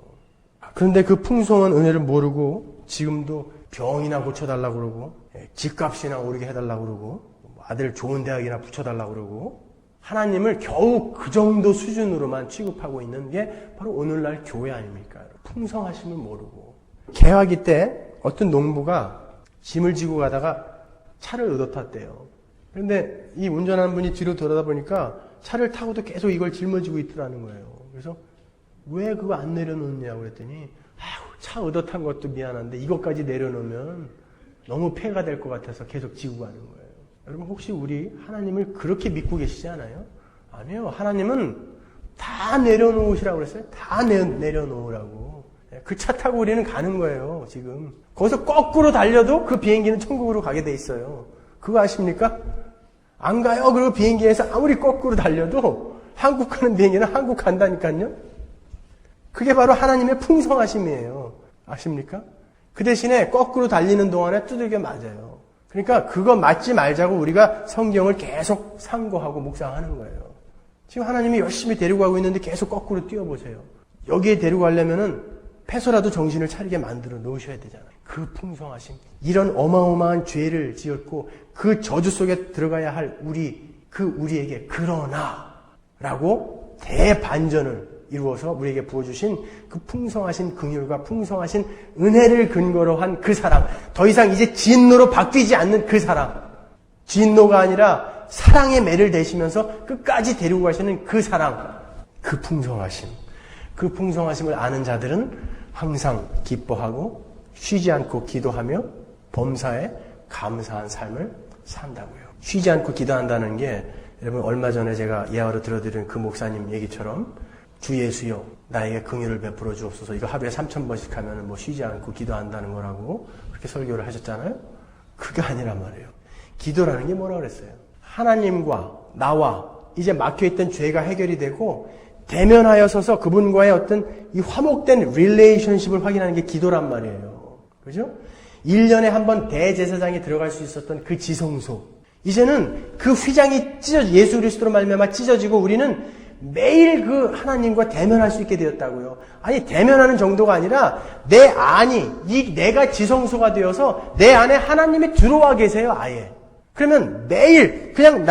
A: 그런데 그 풍성한 은혜를 모르고 지금도 병이나 고쳐달라고 그러고 집값이나 오르게 해달라고 그러고 아들 좋은 대학이나 붙여달라고 그러고 하나님을 겨우 그 정도 수준으로만 취급하고 있는 게 바로 오늘날 교회 아닙니까? 풍성하심을 모르고. 개화기 때 어떤 농부가 짐을 지고 가다가 차를 얻어탔대요. 그런데 이 운전하는 분이 뒤로 돌아다 보니까 차를 타고도 계속 이걸 짊어지고 있더라는 거예요. 그래서 왜 그거 안 내려놓느냐고 그랬더니 차 얻어탄 것도 미안한데 이것까지 내려놓으면 너무 폐가 될 것 같아서 계속 지고 가는 거예요. 여러분 혹시 우리 하나님을 그렇게 믿고 계시지 않아요? 아니요. 하나님은 다 내려놓으시라고 그랬어요. 다 내려놓으라고. 그 차 타고 우리는 가는 거예요. 지금. 거기서 거꾸로 달려도 그 비행기는 천국으로 가게 돼 있어요. 그거 아십니까? 안 가요. 그리고 비행기에서 아무리 거꾸로 달려도 한국 가는 비행기는 한국 간다니까요. 그게 바로 하나님의 풍성하심이에요. 아십니까? 그 대신에 거꾸로 달리는 동안에 두들겨 맞아요. 그러니까 그거 맞지 말자고 우리가 성경을 계속 상고하고 묵상하는 거예요. 지금 하나님이 열심히 데리고 가고 있는데 계속 거꾸로 뛰어보세요. 여기에 데리고 가려면은 패소라도 정신을 차리게 만들어 놓으셔야 되잖아요. 그 풍성하심. 이런 어마어마한 죄를 지었고 그 저주 속에 들어가야 할 우리에게 그러나 라고 대반전을 이루어서 우리에게 부어주신 그 풍성하신 긍휼과 풍성하신 은혜를 근거로 한 그 사랑. 더 이상 이제 진노로 바뀌지 않는 그 사랑. 진노가 아니라 사랑의 매를 대시면서 끝까지 데리고 가시는 그 사랑. 그 풍성하심. 그 풍성하심을 아는 자들은 항상 기뻐하고 쉬지 않고 기도하며 범사에 감사한 삶을 산다고요. 쉬지 않고 기도한다는 게 여러분 얼마 전에 제가 예화로 들어드린 그 목사님 얘기처럼 주 예수여 나에게 긍휼을 베풀어 주옵소서. 이거 하루에 3,000번씩 하면 뭐 쉬지 않고 기도한다는 거라고 그렇게 설교를 하셨잖아요. 그게 아니란 말이에요. 기도라는 게 뭐라고 그랬어요? 하나님과 나와 이제 막혀있던 죄가 해결이 되고 대면하여 서서 그분과의 어떤 이 화목된 릴레이션십을 확인하는 게 기도란 말이에요. 그죠? 1년에 한 번 대제사장이 들어갈 수 있었던 그 지성소. 이제는 그 휘장이 예수 그리스도로 말미암아 찢어지고 우리는 매일 그 하나님과 대면할 수 있게 되었다고요. 아니 대면하는 정도가 아니라 내 안이 내가 지성소가 되어서 내 안에 하나님이 들어와 계세요. 아예. 그러면 매일 그냥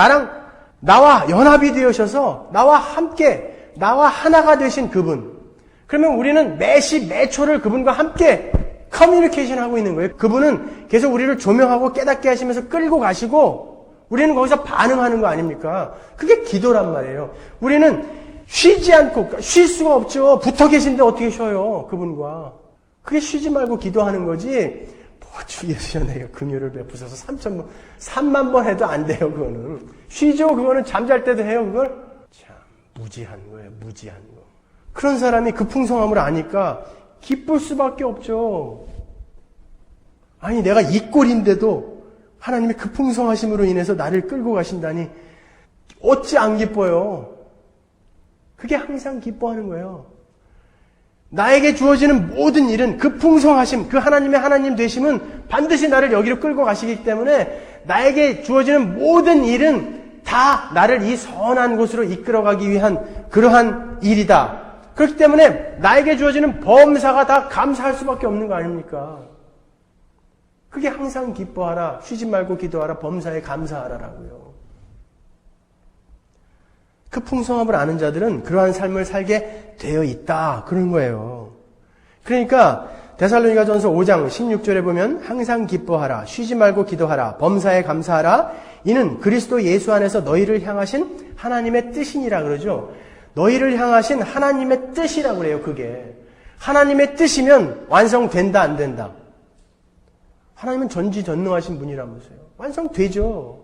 A: 나와 연합이 되어셔서 나와 함께 나와 하나가 되신 그분. 그러면 우리는 매시 매초를 그분과 함께 커뮤니케이션 하고 있는 거예요. 그분은 계속 우리를 조명하고 깨닫게 하시면서 끌고 가시고 우리는 거기서 반응하는 거 아닙니까? 그게 기도란 말이에요. 우리는 쉬지 않고, 쉴 수가 없죠. 붙어 계신데 어떻게 쉬어요, 그분과. 그게 쉬지 말고 기도하는 거지, 주 예수여 내가 긍휼을 베푸셔서 3만 번 해도 안 돼요, 그거는. 쉬죠, 그거는 잠잘 때도 해요, 그걸. 참, 무지한 거예요, 무지한 거. 그런 사람이 그 풍성함을 아니까 기쁠 수밖에 없죠. 아니, 내가 이 꼴인데도 하나님의 그 풍성하심으로 인해서 나를 끌고 가신다니 어찌 안 기뻐요? 그게 항상 기뻐하는 거예요. 나에게 주어지는 모든 일은 그 풍성하심, 그 하나님의 하나님 되심은 반드시 나를 여기로 끌고 가시기 때문에 나에게 주어지는 모든 일은 다 나를 이 선한 곳으로 이끌어가기 위한 그러한 일이다. 그렇기 때문에 나에게 주어지는 범사가 다 감사할 수밖에 없는 거 아닙니까? 그게 항상 기뻐하라, 쉬지 말고 기도하라, 범사에 감사하라라고요. 그 풍성함을 아는 자들은 그러한 삶을 살게 되어 있다. 그런 거예요. 그러니까 데살로니가전서 5장 16절에 보면 항상 기뻐하라, 쉬지 말고 기도하라, 범사에 감사하라. 이는 그리스도 예수 안에서 너희를 향하신 하나님의 뜻이니라 그러죠. 너희를 향하신 하나님의 뜻이라고 그래요. 그게. 하나님의 뜻이면 완성된다 안 된다. 하나님은 전지전능하신 분이라면서요. 완성되죠.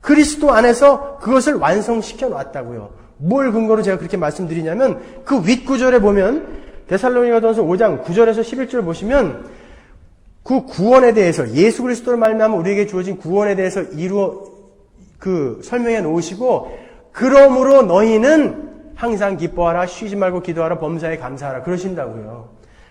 A: 그리스도 안에서 그것을 완성시켜 놨다고요. 뭘 근거로 제가 그렇게 말씀드리냐면 그 윗구절에 보면 데살로니가전서 5장 9절에서 11절 보시면 그 구원에 대해서 예수 그리스도를 말미암아 우리에게 주어진 구원에 대해서 설명해 놓으시고 그러므로 너희는 항상 기뻐하라, 쉬지 말고 기도하라, 범사에 감사하라 그러신다고요.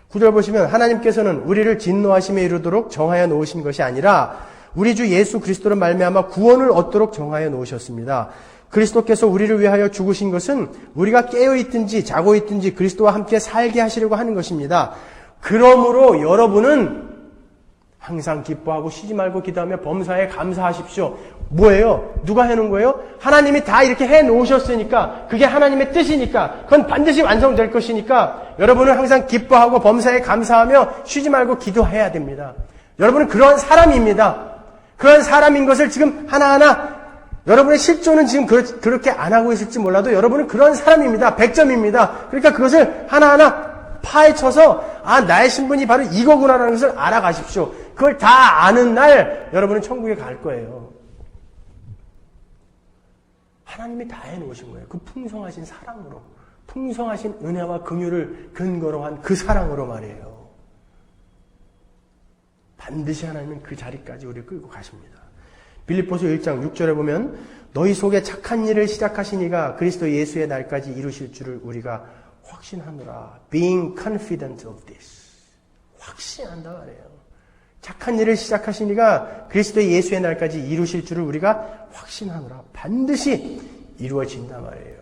A: 9절 보시면 하나님께서는 우리를 진노하심에 이르도록 정하여 놓으신 것이 아니라 우리 주 예수 그리스도로 말미암아 구원을 얻도록 정하여 놓으셨습니다. 그리스도께서 우리를 위하여 죽으신 것은 우리가 깨어있든지 자고 있든지 그리스도와 함께 살게 하시려고 하는 것입니다. 그러므로 여러분은 항상 기뻐하고 쉬지 말고 기도하며 범사에 감사하십시오. 뭐예요? 누가 해놓은 거예요? 하나님이 다 이렇게 해놓으셨으니까, 그게 하나님의 뜻이니까, 그건 반드시 완성될 것이니까 여러분은 항상 기뻐하고 범사에 감사하며 쉬지 말고 기도해야 됩니다. 여러분은 그런 사람입니다. 그런 사람인 것을 지금 하나하나 여러분의 실존은 지금 그렇게 안 하고 있을지 몰라도 여러분은 그런 사람입니다. 100점입니다. 그러니까 그것을 하나하나 파헤쳐서 나의 신분이 바로 이거구나라는 것을 알아가십시오. 그걸 다 아는 날 여러분은 천국에 갈 거예요. 하나님이 다 해놓으신 거예요. 그 풍성하신 사랑으로, 풍성하신 은혜와 긍휼을 근거로 한 그 사랑으로 말이에요. 반드시 하나님은 그 자리까지 우리를 끌고 가십니다. 빌립보서 1장 6절에 보면 너희 속에 착한 일을 시작하신 이가 그리스도 예수의 날까지 이루실 줄을 우리가 확신하노라. Being confident of this. 확신한다 말이에요. 착한 일을 시작하신 이가 그리스도 예수의 날까지 이루실 줄을 우리가 확신하노라. 반드시 이루어진다 말이에요.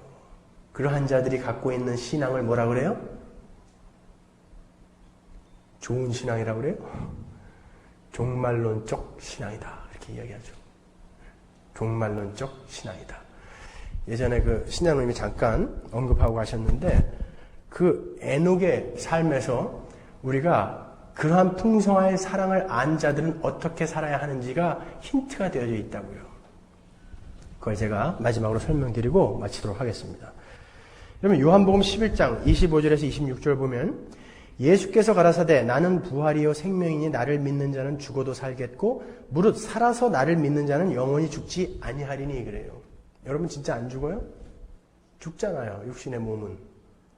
A: 그러한 자들이 갖고 있는 신앙을 뭐라 그래요? 좋은 신앙이라고 그래요? 종말론적 신앙이다. 이렇게 이야기하죠. 종말론적 신앙이다. 예전에 그 신앙님이 잠깐 언급하고 가셨는데 그 에녹의 삶에서 우리가 그러한 풍성한 사랑을 안 자들은 어떻게 살아야 하는지가 힌트가 되어져 있다고요. 그걸 제가 마지막으로 설명드리고 마치도록 하겠습니다. 그러면 요한복음 11장 25절에서 26절 보면 예수께서 가라사대 나는 부활이요 생명이니 나를 믿는 자는 죽어도 살겠고 무릇 살아서 나를 믿는 자는 영원히 죽지 아니하리니 그래요. 여러분 진짜 안 죽어요? 죽잖아요. 육신의 몸은.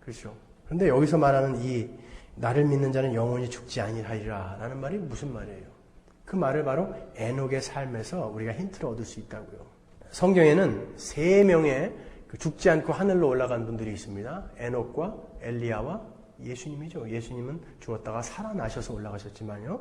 A: 그렇죠. 그런데 여기서 말하는 이 나를 믿는 자는 영원히 죽지 아니하리라 라는 말이 무슨 말이에요? 그 말을 바로 에녹의 삶에서 우리가 힌트를 얻을 수 있다고요. 성경에는 3명의 죽지 않고 하늘로 올라간 분들이 있습니다. 에녹과 엘리야와 예수님이죠. 예수님은 죽었다가 살아나셔서 올라가셨지만요.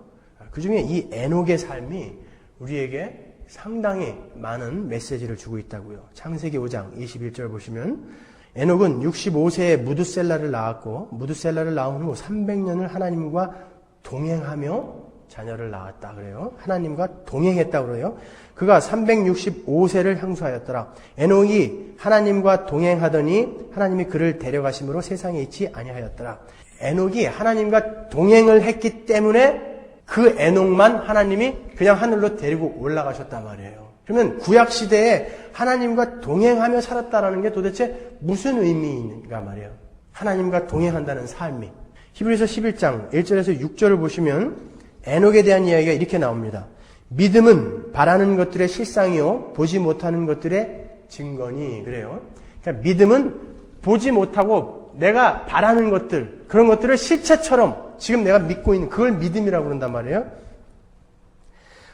A: 그 중에 이 에녹의 삶이 우리에게 상당히 많은 메시지를 주고 있다고요. 창세기 5장 21절 보시면 에녹은 65세에 무두셀라를 낳았고 무두셀라를 낳은 후 300년을 하나님과 동행하며 자녀를 낳았다 그래요. 하나님과 동행했다 그래요. 그가 365세를 향수하였더라. 에녹이 하나님과 동행하더니 하나님이 그를 데려가심으로 세상에 있지 아니하였더라. 에녹이 하나님과 동행을 했기 때문에 그 에녹만 하나님이 그냥 하늘로 데리고 올라가셨단 말이에요. 그러면 구약시대에 하나님과 동행하며 살았다라는 게 도대체 무슨 의미인가 말이에요. 하나님과 동행한다는 삶이. 히브리서 11장 1절에서 6절을 보시면 에녹에 대한 이야기가 이렇게 나옵니다. 믿음은 바라는 것들의 실상이요 보지 못하는 것들의 증거니 그래요. 그러니까 믿음은 보지 못하고 내가 바라는 것들 그런 것들을 실체처럼 지금 내가 믿고 있는 그걸 믿음이라고 그런단 말이에요.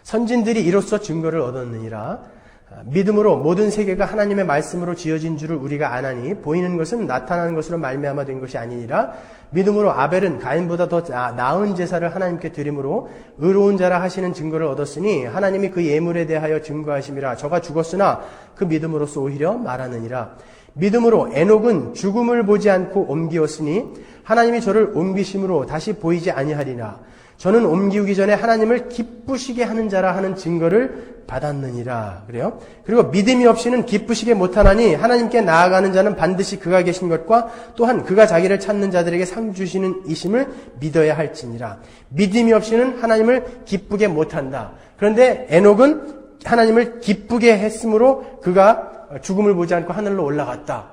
A: 선진들이 이로써 증거를 얻었느니라. 믿음으로 모든 세계가 하나님의 말씀으로 지어진 줄을 우리가 아나니 보이는 것은 나타나는 것으로 말미암아 된 것이 아니니라. 믿음으로 아벨은 가인보다 더 나은 제사를 하나님께 드림으로 의로운 자라 하시는 증거를 얻었으니 하나님이 그 예물에 대하여 증거하심이라. 저가 죽었으나 그 믿음으로써 오히려 말하느니라. 믿음으로 에녹은 죽음을 보지 않고 옮기었으니 하나님이 저를 옮기심으로 다시 보이지 아니하리라. 저는 옮기우기 전에 하나님을 기쁘시게 하는 자라 하는 증거를 받았느니라. 그래요? 그리고 믿음이 없이는 기쁘시게 못하나니 하나님께 나아가는 자는 반드시 그가 계신 것과 또한 그가 자기를 찾는 자들에게 상 주시는 이심을 믿어야 할지니라. 믿음이 없이는 하나님을 기쁘게 못한다. 그런데 에녹은 하나님을 기쁘게 했으므로 그가 죽음을 보지 않고 하늘로 올라갔다.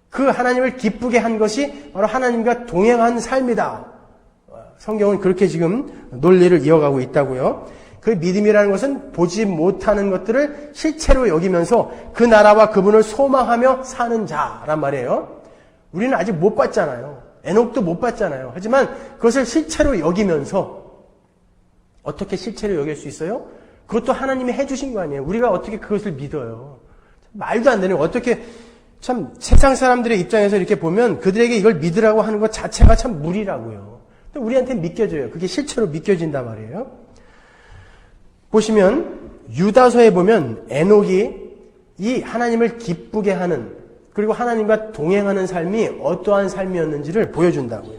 A: 그 하나님을 기쁘게 한 것이 바로 하나님과 동행한 삶이다. 성경은 그렇게 지금 논리를 이어가고 있다고요. 그 믿음이라는 것은 보지 못하는 것들을 실체로 여기면서 그 나라와 그분을 소망하며 사는 자란 말이에요. 우리는 아직 못 봤잖아요. 에녹도 못 봤잖아요. 하지만 그것을 실체로 여기면서 어떻게 실체로 여길 수 있어요? 그것도 하나님이 해주신 거 아니에요. 우리가 어떻게 그것을 믿어요? 말도 안 되는 어떻게 참 세상 사람들의 입장에서 이렇게 보면 그들에게 이걸 믿으라고 하는 것 자체가 참 무리라고요. 근데 우리한테 믿겨져요. 그게 실체로 믿겨진단 말이에요. 보시면 유다서에 보면 에녹이 이 하나님을 기쁘게 하는, 그리고 하나님과 동행하는 삶이 어떠한 삶이었는지를 보여준다고요.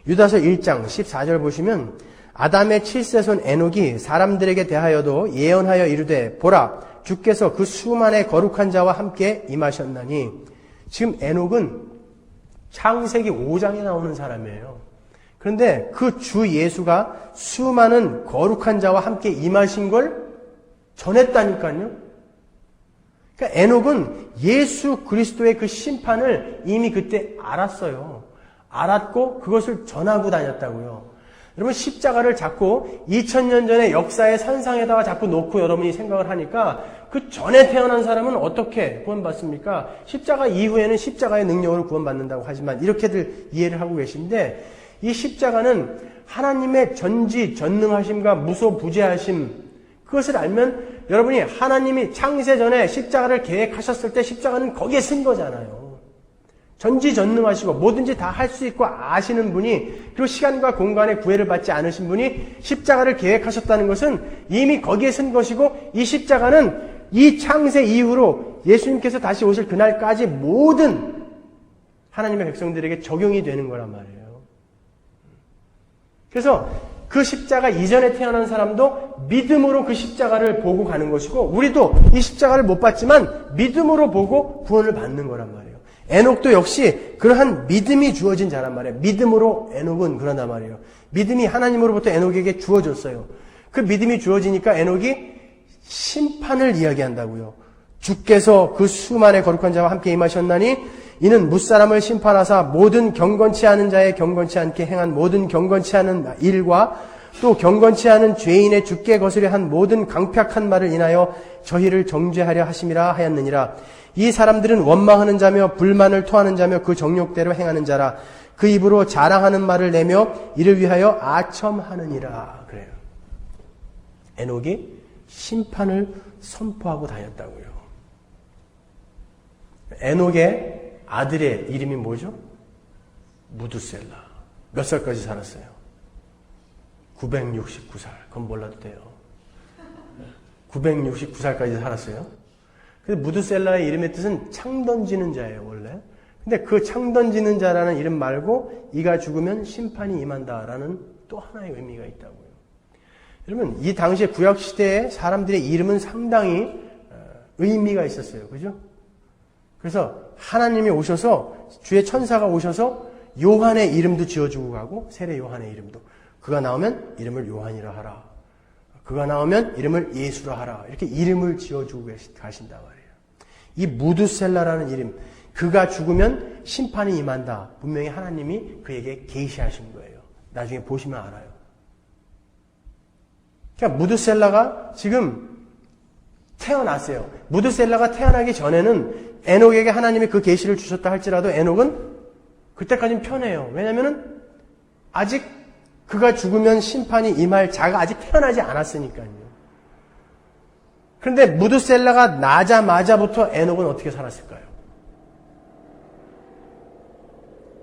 A: 유다서 1장 14절 보시면 아담의 7세손 에녹이 사람들에게 대하여도 예언하여 이르되 보라 주께서 그 수만의 거룩한 자와 함께 임하셨나니. 지금 에녹은 창세기 5장에 나오는 사람이에요. 그런데 그 주 예수가 수많은 거룩한 자와 함께 임하신 걸 전했다니까요. 그러니까 에녹은 예수 그리스도의 그 심판을 이미 그때 알았어요. 알았고 그것을 전하고 다녔다고요. 여러분 십자가를 자꾸 2000년 전의 역사의 선상에다가 자꾸 놓고 여러분이 생각을 하니까 그 전에 태어난 사람은 어떻게 구원받습니까? 십자가 이후에는 십자가의 능력으로 구원받는다고 하지만 이렇게들 이해를 하고 계신데, 이 십자가는 하나님의 전지전능하심과 무소부재하심, 그것을 알면 여러분이 하나님이 창세 전에 십자가를 계획하셨을 때 십자가는 거기에 쓴 거잖아요. 전지전능하시고 뭐든지 다 할 수 있고 아시는 분이, 그리고 시간과 공간의 구애를 받지 않으신 분이 십자가를 계획하셨다는 것은 이미 거기에 쓴 것이고, 이 십자가는 이 창세 이후로 예수님께서 다시 오실 그날까지 모든 하나님의 백성들에게 적용이 되는 거란 말이에요. 그래서 그 십자가 이전에 태어난 사람도 믿음으로 그 십자가를 보고 가는 것이고, 우리도 이 십자가를 못 봤지만 믿음으로 보고 구원을 받는 거란 말이에요. 에녹도 역시 그러한 믿음이 주어진 자란 말이에요. 믿음으로 에녹은 그런단 말이에요. 믿음이 하나님으로부터 에녹에게 주어졌어요. 그 믿음이 주어지니까 에녹이 심판을 이야기한다고요. 주께서 그 수만의 거룩한 자와 함께 임하셨나니 이는 무사람을 심판하사 모든 경건치 않은 자의 경건치 않게 행한 모든 경건치 않은 일과 또 경건치 않은 죄인의 주께 거스려 한 모든 강팍한 말을 인하여 저희를 정죄하려 하심이라 하였느니라. 이 사람들은 원망하는 자며 불만을 토하는 자며 그 정욕대로 행하는 자라. 그 입으로 자랑하는 말을 내며 이를 위하여 아첨하느니라. 그래요. 에녹이 심판을 선포하고 다녔다고요. 에녹의 아들의 이름이 뭐죠? 무두셀라. 몇 살까지 살았어요? 969살. 그건 몰라도 돼요. 969살까지 살았어요. 근데 무두셀라의 이름의 뜻은 창 던지는 자예요, 원래. 근데 그 창 던지는 자라는 이름 말고 이가 죽으면 심판이 임한다라는 또 하나의 의미가 있다고요. 여러분, 이 당시에 구약시대의 사람들의 이름은 상당히 의미가 있었어요. 그죠? 그래서 하나님이 오셔서, 주의 천사가 오셔서 요한의 이름도 지어주고 가고, 세례 요한의 이름도. 그가 나오면 이름을 요한이라 하라. 그가 나오면 이름을 예수라 하라. 이렇게 이름을 지어주고 가신단 말이에요. 이 무두셀라라는 이름, 그가 죽으면 심판이 임한다. 분명히 하나님이 그에게 계시하신 거예요. 나중에 보시면 알아요. 그러니까 무두셀라가 지금 태어났어요. 무두셀라가 태어나기 전에는 에녹에게 하나님이 그 계시를 주셨다 할지라도 에녹은 그때까지는 편해요. 왜냐하면 아직 그가 죽으면 심판이 임할 자가 아직 태어나지 않았으니까요. 그런데 무두셀라가 나자마자부터 에녹은 어떻게 살았을까요?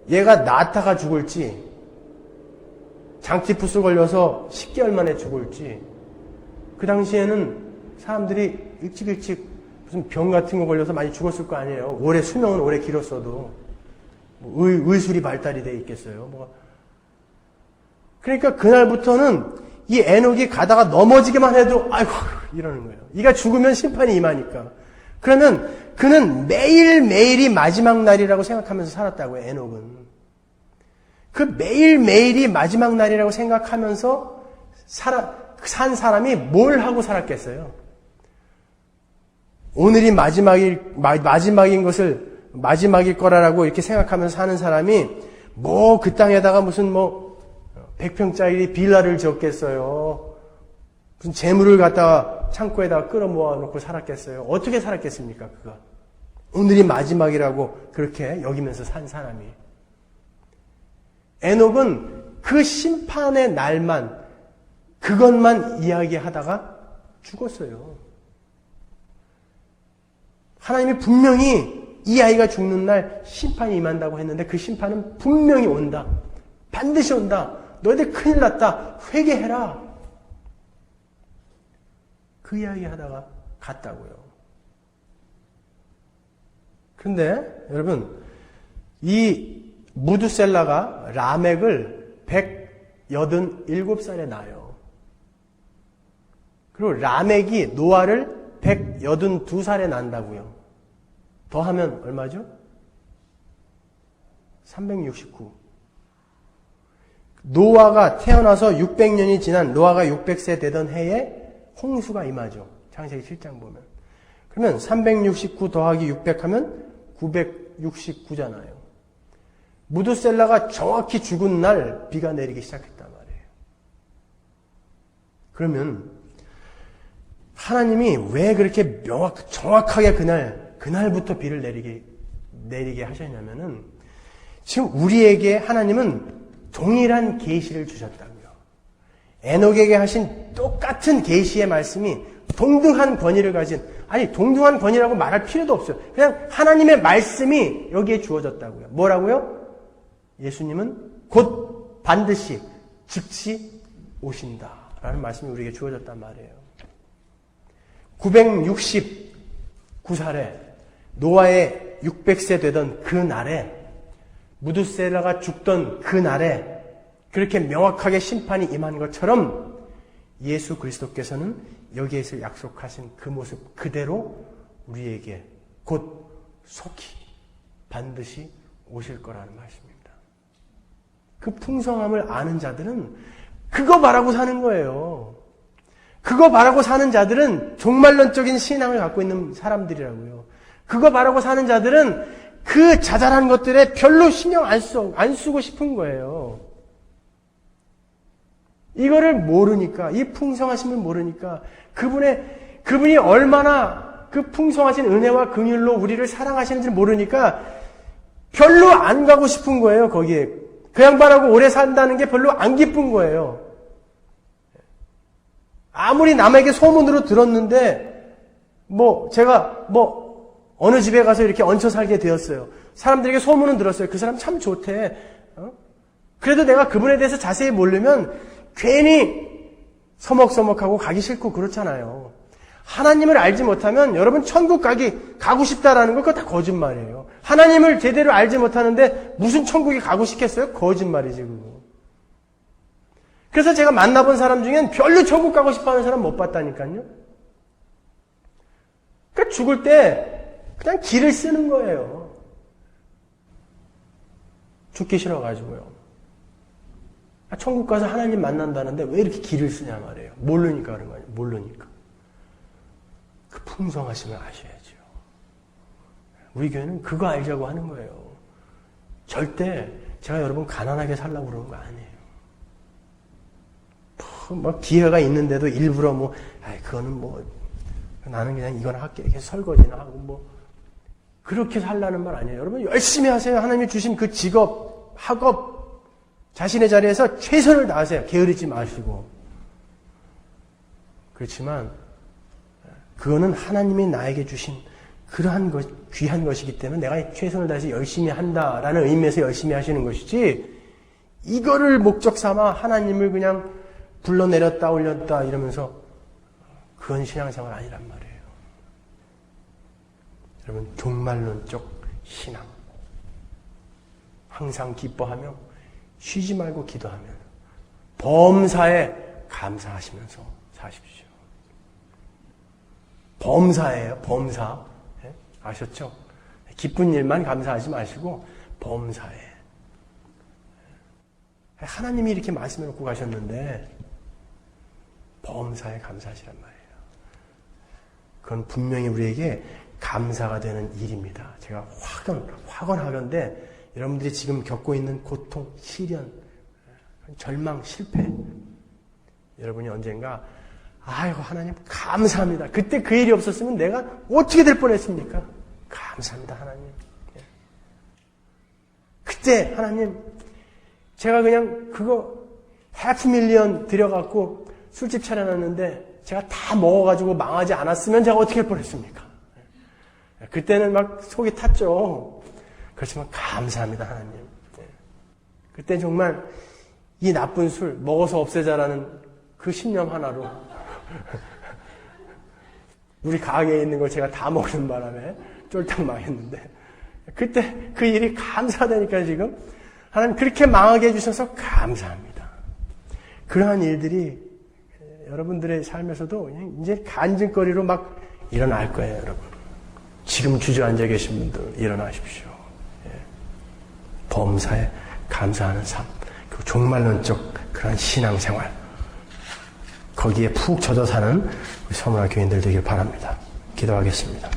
A: 얘가 낳다가 죽을지, 장티푸스 걸려서 10개월 만에 죽을지, 그 당시에는 사람들이 일찍 무슨 병 같은 거 걸려서 많이 죽었을 거 아니에요. 오래 수명은 오래 길었어도 의술이 발달이 돼 있겠어요. 그러니까 그날부터는 이 에녹이 가다가 넘어지기만 해도 아이고 이러는 거예요. 이가 죽으면 심판이 임하니까. 그러면 그는 매일매일이 마지막 날이라고 생각하면서 살았다고요. 에녹은. 그 매일매일이 마지막 날이라고 생각하면서 산 사람이 뭘 하고 살았겠어요? 오늘이 마지막인 것을 마지막일 거라고 이렇게 생각하면서 사는 사람이 그 땅에다가 무슨 100평짜리 빌라를 지었겠어요? 무슨 재물을 갖다가 창고에다가 끌어모아 놓고 살았겠어요? 어떻게 살았겠습니까, 그가? 오늘이 마지막이라고 그렇게 여기면서 산 사람이. 에녹은 그 심판의 날만, 그것만 이야기하다가 죽었어요. 하나님이 분명히 이 아이가 죽는 날 심판이 임한다고 했는데 그 심판은 분명히 온다. 반드시 온다. 너희들 큰일 났다. 회개해라. 그 이야기 하다가 갔다고요. 그런데 여러분, 이 무두셀라가 라멕을 187살에 낳아요. 그리고 라멕이 노아를 182살에 낳는다고요. 더하면 얼마죠? 369. 노아가 태어나서 600년이 지난 노아가 600세 되던 해에 홍수가 임하죠. 창세기 7장 보면. 그러면 369 더하기 600 하면 969잖아요. 무두셀라가 정확히 죽은 날 비가 내리기 시작했단 말이에요. 그러면 하나님이 왜 그렇게 정확하게 그날부터 비를 내리게 하셨냐면은 지금 우리에게 하나님은 동일한 계시를 주셨다고요. 에녹에게 하신 똑같은 계시의 말씀이 동등한 권위를 가진, 아니 동등한 권위라고 말할 필요도 없어요. 그냥 하나님의 말씀이 여기에 주어졌다고요. 뭐라고요? 예수님은 곧 반드시 즉시 오신다라는 말씀이 우리에게 주어졌단 말이에요. 969살에 노아의 600세 되던 그 날에, 무두셀라가 죽던 그 날에 그렇게 명확하게 심판이 임한 것처럼 예수 그리스도께서는 여기에서 약속하신 그 모습 그대로 우리에게 곧 속히 반드시 오실 거라는 말씀입니다. 그 풍성함을 아는 자들은 그거 바라고 사는 거예요. 그거 바라고 사는 자들은 종말론적인 신앙을 갖고 있는 사람들이라고요. 그거 바라고 사는 자들은 그 자잘한 것들에 별로 신경 안 쓰고 싶은 거예요. 이거를 모르니까, 이 풍성하심을 모르니까, 그분이 얼마나 그 풍성하신 은혜와 긍휼로 우리를 사랑하시는지 모르니까 별로 안 가고 싶은 거예요, 거기에. 그 양반하고 오래 산다는 게 별로 안 기쁜 거예요. 아무리 남에게 소문으로 들었는데, 제가 어느 집에 가서 이렇게 얹혀 살게 되었어요. 사람들에게 소문은 들었어요. 그 사람 참 좋대. 그래도 내가 그분에 대해서 자세히 모르면 괜히 서먹서먹하고 가기 싫고 그렇잖아요. 하나님을 알지 못하면 여러분 천국 가고 싶다라는 거 그거 다 거짓말이에요. 하나님을 제대로 알지 못하는데 무슨 천국에 가고 싶겠어요? 거짓말이지 그거. 그래서 제가 만나본 사람 중엔 별로 천국 가고 싶어하는 사람 못 봤다니까요. 그러니까 죽을 때 그냥 길을 쓰는 거예요. 죽기 싫어가지고요. 천국 가서 하나님 만난다는데 왜 이렇게 길을 쓰냐 말이에요. 모르니까 그런 거 아니에요. 모르니까. 그 풍성하심을 아셔야죠. 우리 교회는 그거 알자고 하는 거예요. 절대 제가 여러분 가난하게 살라고 그러는 거 아니에요. 기회가 있는데도 일부러 그거는 나는 그냥 이거나 할게. 이렇게 설거지나 하고 그렇게 살라는 말 아니에요. 여러분 열심히 하세요. 하나님이 주신 그 직업, 학업, 자신의 자리에서 최선을 다하세요. 게으르지 마시고. 그렇지만 그거는 하나님이 나에게 주신 그러한 귀한 것이기 때문에 내가 최선을 다해서 열심히 한다라는 의미에서 열심히 하시는 것이지, 이거를 목적 삼아 하나님을 그냥 불러내렸다 올렸다 이러면서 그건 신앙생활 아니란 말이에요. 여러분 종말론적 신앙, 항상 기뻐하며 쉬지 말고 기도하며 범사에 감사하시면서 사십시오. 범사예요. 범사. 네? 아셨죠? 기쁜 일만 감사하지 마시고 범사에. 하나님이 이렇게 말씀해 놓고 가셨는데 범사에 감사하시란 말이에요. 그건 분명히 우리에게 감사가 되는 일입니다. 제가 확언하건대 여러분들이 지금 겪고 있는 고통, 시련, 절망, 실패, 여러분이 언젠가 아이고 하나님 감사합니다. 그때 그 일이 없었으면 내가 어떻게 될 뻔했습니까? 감사합니다 하나님. 그때 하나님 제가 그냥 그거 $500,000 들여갖고 술집 차려놨는데 제가 다 먹어가지고 망하지 않았으면 제가 어떻게 할 뻔했습니까? 그때는 막 속이 탔죠. 그렇지만 감사합니다, 하나님. 그때 정말 이 나쁜 술 먹어서 없애자라는 그 신념 하나로 우리 가게에 있는 걸 제가 다 먹는 바람에 쫄딱 망했는데 그때 그 일이 감사되니까 지금 하나님 그렇게 망하게 해주셔서 감사합니다. 그러한 일들이 여러분들의 삶에서도 이제 간증거리로 막 일어날 거예요, 여러분. 지금 주저앉아 계신 분들 일어나십시오. 범사에 감사하는 삶, 그 종말론적 그런 신앙생활, 거기에 푹 젖어 사는 우리 서문화 교인들 되길 바랍니다. 기도하겠습니다.